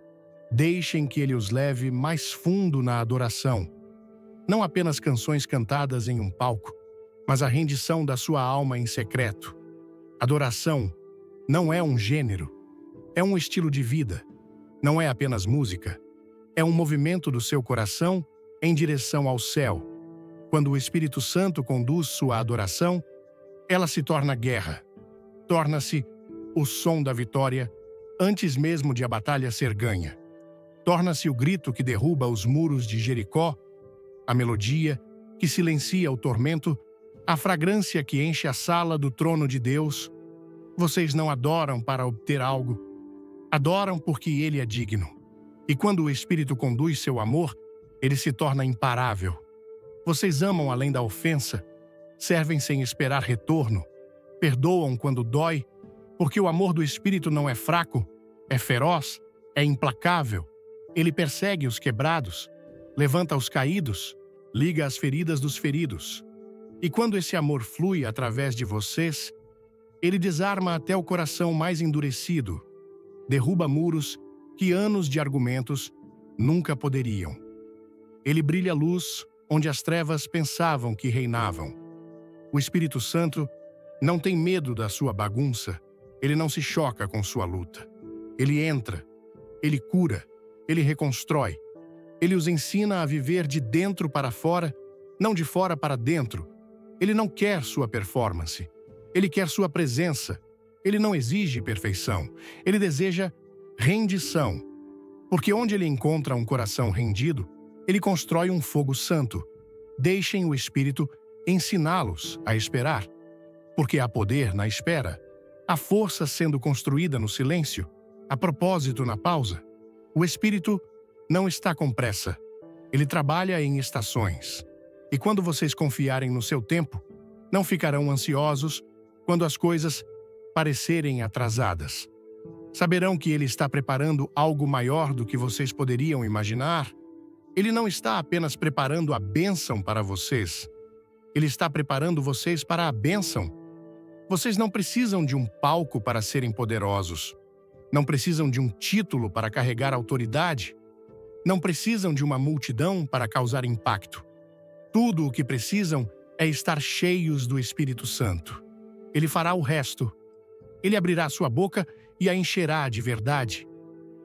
Deixem que ele os leve mais fundo na adoração. Não apenas canções cantadas em um palco, mas a rendição da sua alma em secreto. Adoração não é um gênero, é um estilo de vida. Não é apenas música, é um movimento do seu coração em direção ao céu. Quando o Espírito Santo conduz sua adoração, ela se torna guerra. Torna-se o som da vitória antes mesmo de a batalha ser ganha. Torna-se o grito que derruba os muros de Jericó, a melodia que silencia o tormento, a fragrância que enche a sala do trono de Deus. Vocês não adoram para obter algo, adoram porque ele é digno. E quando o Espírito conduz seu amor, ele se torna imparável. Vocês amam além da ofensa, servem sem esperar retorno, perdoam quando dói, porque o amor do Espírito não é fraco, é feroz, é implacável. Ele persegue os quebrados, levanta os caídos, liga as feridas dos feridos. E quando esse amor flui através de vocês, ele desarma até o coração mais endurecido, derruba muros que anos de argumentos nunca poderiam. Ele brilha luz onde as trevas pensavam que reinavam. O Espírito Santo não tem medo da sua bagunça, ele não se choca com sua luta. Ele entra, ele cura, ele reconstrói. Ele os ensina a viver de dentro para fora, não de fora para dentro. Ele não quer sua performance, ele quer sua presença. Ele não exige perfeição, ele deseja rendição. Porque onde ele encontra um coração rendido, ele constrói um fogo santo. Deixem o Espírito ensiná-los a esperar. Porque há poder na espera, há força sendo construída no silêncio, há propósito na pausa. O Espírito não está com pressa. Ele trabalha em estações. E quando vocês confiarem no seu tempo, não ficarão ansiosos quando as coisas parecerem atrasadas. Saberão que ele está preparando algo maior do que vocês poderiam imaginar. Ele não está apenas preparando a bênção para vocês. Ele está preparando vocês para a bênção. Vocês não precisam de um palco para serem poderosos. Não precisam de um título para carregar autoridade. Não precisam de uma multidão para causar impacto. Tudo o que precisam é estar cheios do Espírito Santo. Ele fará o resto. Ele abrirá sua boca e a encherá de verdade.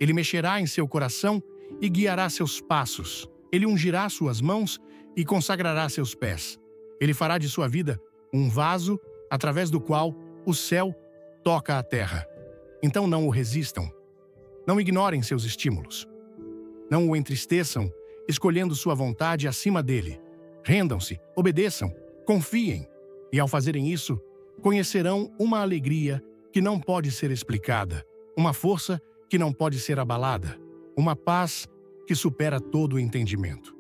Ele mexerá em seu coração e guiará seus passos. Ele ungirá suas mãos e consagrará seus pés. Ele fará de sua vida um vaso através do qual o céu toca a terra. Então não o resistam. Não ignorem seus estímulos. Não o entristeçam, escolhendo sua vontade acima dele. Rendam-se, obedeçam, confiem. E ao fazerem isso, conhecerão uma alegria que não pode ser explicada, uma força que não pode ser abalada, uma paz que supera todo o entendimento.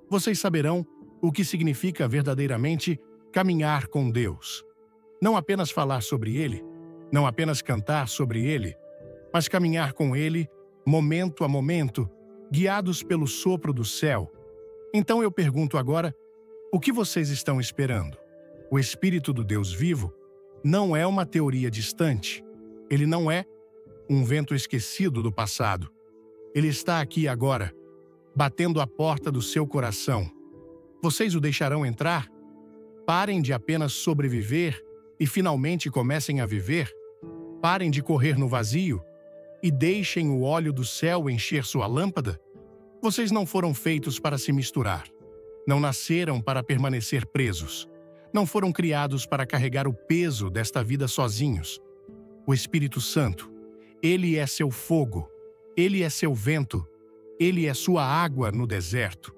Vocês saberão o que significa verdadeiramente caminhar com Deus. Não apenas falar sobre Ele, não apenas cantar sobre Ele, mas caminhar com Ele, momento a momento, guiados pelo sopro do céu. Então eu pergunto agora, o que vocês estão esperando? O Espírito do Deus vivo não é uma teoria distante. Ele não é um vento esquecido do passado. Ele está aqui agora, batendo a porta do seu coração. Vocês o deixarão entrar? Parem de apenas sobreviver e finalmente comecem a viver. Parem de correr no vazio e deixem o óleo do céu encher sua lâmpada. Vocês não foram feitos para se misturar. Não nasceram para permanecer presos. Não foram criados para carregar o peso desta vida sozinhos. O Espírito Santo, ele é seu fogo, ele é seu vento, ele é sua água no deserto,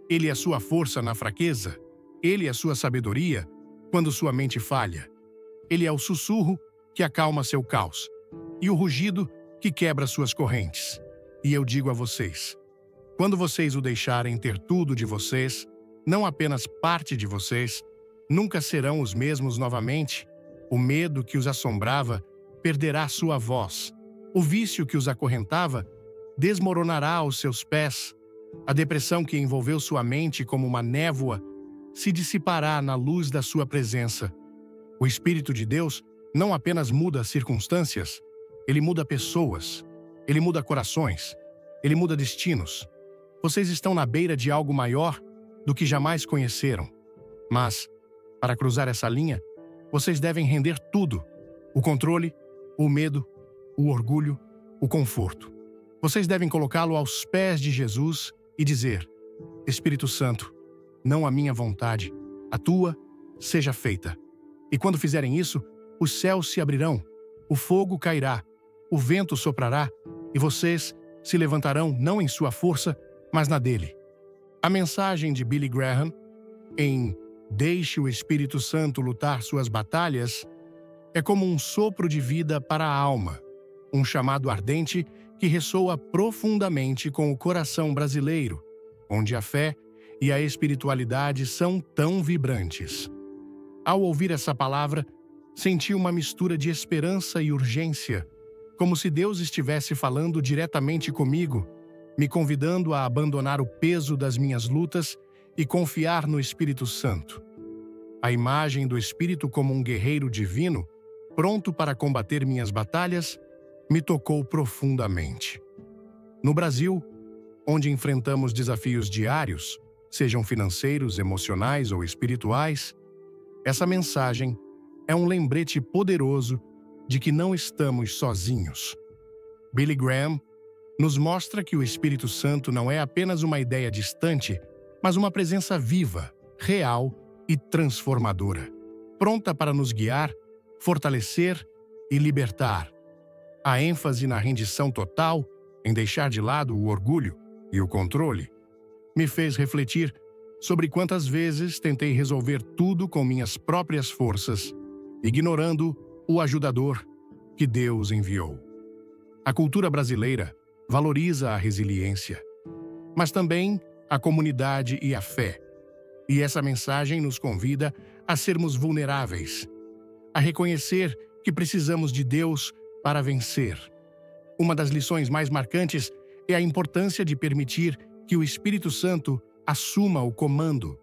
ele é sua força na fraqueza, ele é sua sabedoria quando sua mente falha. Ele é o sussurro que acalma seu caos e o rugido que quebra suas correntes. E eu digo a vocês, quando vocês o deixarem ter tudo de vocês, não apenas parte de vocês, nunca serão os mesmos novamente. O medo que os assombrava perderá sua voz. O vício que os acorrentava desmoronará aos seus pés. A depressão que envolveu sua mente como uma névoa se dissipará na luz da sua presença. O Espírito de Deus não apenas muda circunstâncias, ele muda pessoas, ele muda corações, ele muda destinos. Vocês estão na beira de algo maior do que jamais conheceram. Mas, para cruzar essa linha, vocês devem render tudo: o controle, o medo, o orgulho, o conforto. Vocês devem colocá-lo aos pés de Jesus e dizer: Espírito Santo, não a minha vontade, a tua seja feita. E quando fizerem isso, os céus se abrirão, o fogo cairá, o vento soprará, e vocês se levantarão não em sua força, mas na dele. A mensagem de Billy Graham, em Deixe o Espírito Santo lutar suas batalhas, é como um sopro de vida para a alma, um chamado ardente que ressoa profundamente com o coração brasileiro, onde a fé e a espiritualidade são tão vibrantes. Ao ouvir essa palavra, senti uma mistura de esperança e urgência, como se Deus estivesse falando diretamente comigo, me convidando a abandonar o peso das minhas lutas e confiar no Espírito Santo. A imagem do Espírito como um guerreiro divino, pronto para combater minhas batalhas, me tocou profundamente. No Brasil, onde enfrentamos desafios diários, sejam financeiros, emocionais ou espirituais, essa mensagem é um lembrete poderoso de que não estamos sozinhos. Billy Graham nos mostra que o Espírito Santo não é apenas uma ideia distante, mas uma presença viva, real e transformadora, pronta para nos guiar, fortalecer e libertar. A ênfase na rendição total, em deixar de lado o orgulho e o controle, me fez refletir sobre quantas vezes tentei resolver tudo com minhas próprias forças, ignorando o ajudador que Deus enviou. A cultura brasileira valoriza a resiliência, mas também a comunidade e a fé. E essa mensagem nos convida a sermos vulneráveis, a reconhecer que precisamos de Deus para vencer. Uma das lições mais marcantes é a importância de permitir que o Espírito Santo assuma o comando.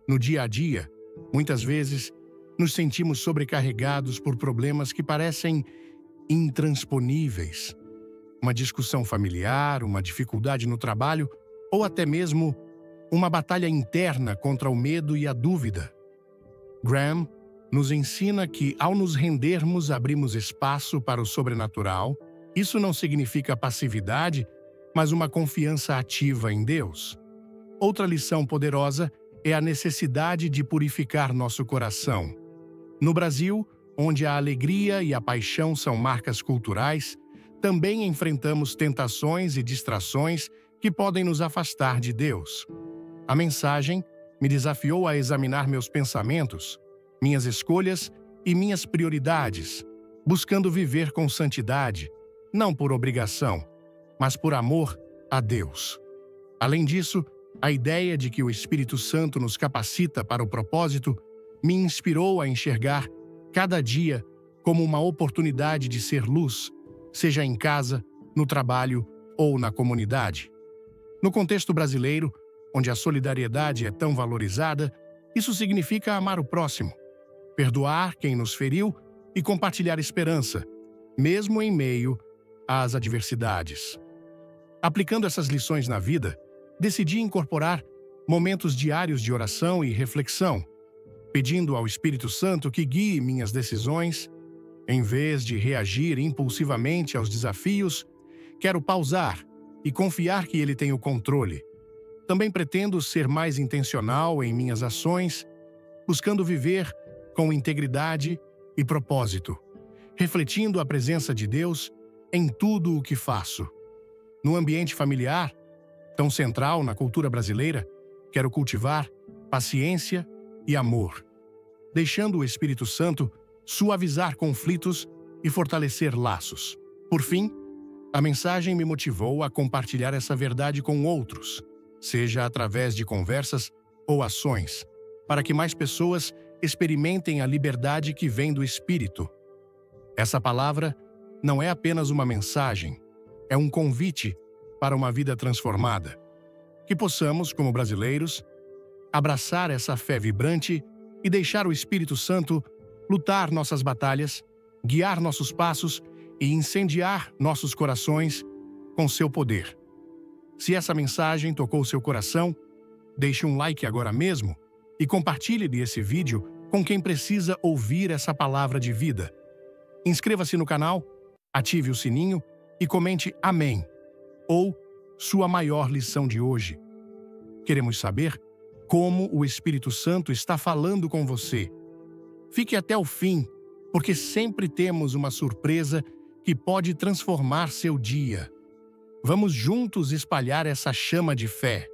No dia a dia, muitas vezes, nos sentimos sobrecarregados por problemas que parecem intransponíveis. Uma discussão familiar, uma dificuldade no trabalho ou até mesmo uma batalha interna contra o medo e a dúvida. Graham nos ensina que, ao nos rendermos, abrimos espaço para o sobrenatural. Isso não significa passividade, mas uma confiança ativa em Deus. Outra lição poderosa é a necessidade de purificar nosso coração. No Brasil, onde a alegria e a paixão são marcas culturais, também enfrentamos tentações e distrações que podem nos afastar de Deus. A mensagem me desafiou a examinar meus pensamentos, minhas escolhas e minhas prioridades, buscando viver com santidade, não por obrigação, mas por amor a Deus. Além disso, a ideia de que o Espírito Santo nos capacita para o propósito me inspirou a enxergar cada dia como uma oportunidade de ser luz, seja em casa, no trabalho ou na comunidade. No contexto brasileiro, onde a solidariedade é tão valorizada, isso significa amar o próximo, perdoar quem nos feriu e compartilhar esperança, mesmo em meio às adversidades. Aplicando essas lições na vida, decidi incorporar momentos diários de oração e reflexão, pedindo ao Espírito Santo que guie minhas decisões. Em vez de reagir impulsivamente aos desafios, quero pausar e confiar que Ele tem o controle. Também pretendo ser mais intencional em minhas ações, buscando viver com integridade e propósito, refletindo a presença de Deus em tudo o que faço. No ambiente familiar, tão central na cultura brasileira, quero cultivar paciência e amor, deixando o Espírito Santo suavizar conflitos e fortalecer laços. Por fim, a mensagem me motivou a compartilhar essa verdade com outros, seja através de conversas ou ações, para que mais pessoas experimentem a liberdade que vem do Espírito. Essa palavra não é apenas uma mensagem, é um convite para uma vida transformada. Que possamos, como brasileiros, abraçar essa fé vibrante e deixar o Espírito Santo lutar nossas batalhas, guiar nossos passos e incendiar nossos corações com seu poder. Se essa mensagem tocou seu coração, deixe um like agora mesmo e compartilhe esse vídeo com quem precisa ouvir essa palavra de vida. Inscreva-se no canal, ative o sininho e comente Amém ou sua maior lição de hoje. Queremos saber como o Espírito Santo está falando com você. Fique até o fim, porque sempre temos uma surpresa que pode transformar seu dia. Vamos juntos espalhar essa chama de fé.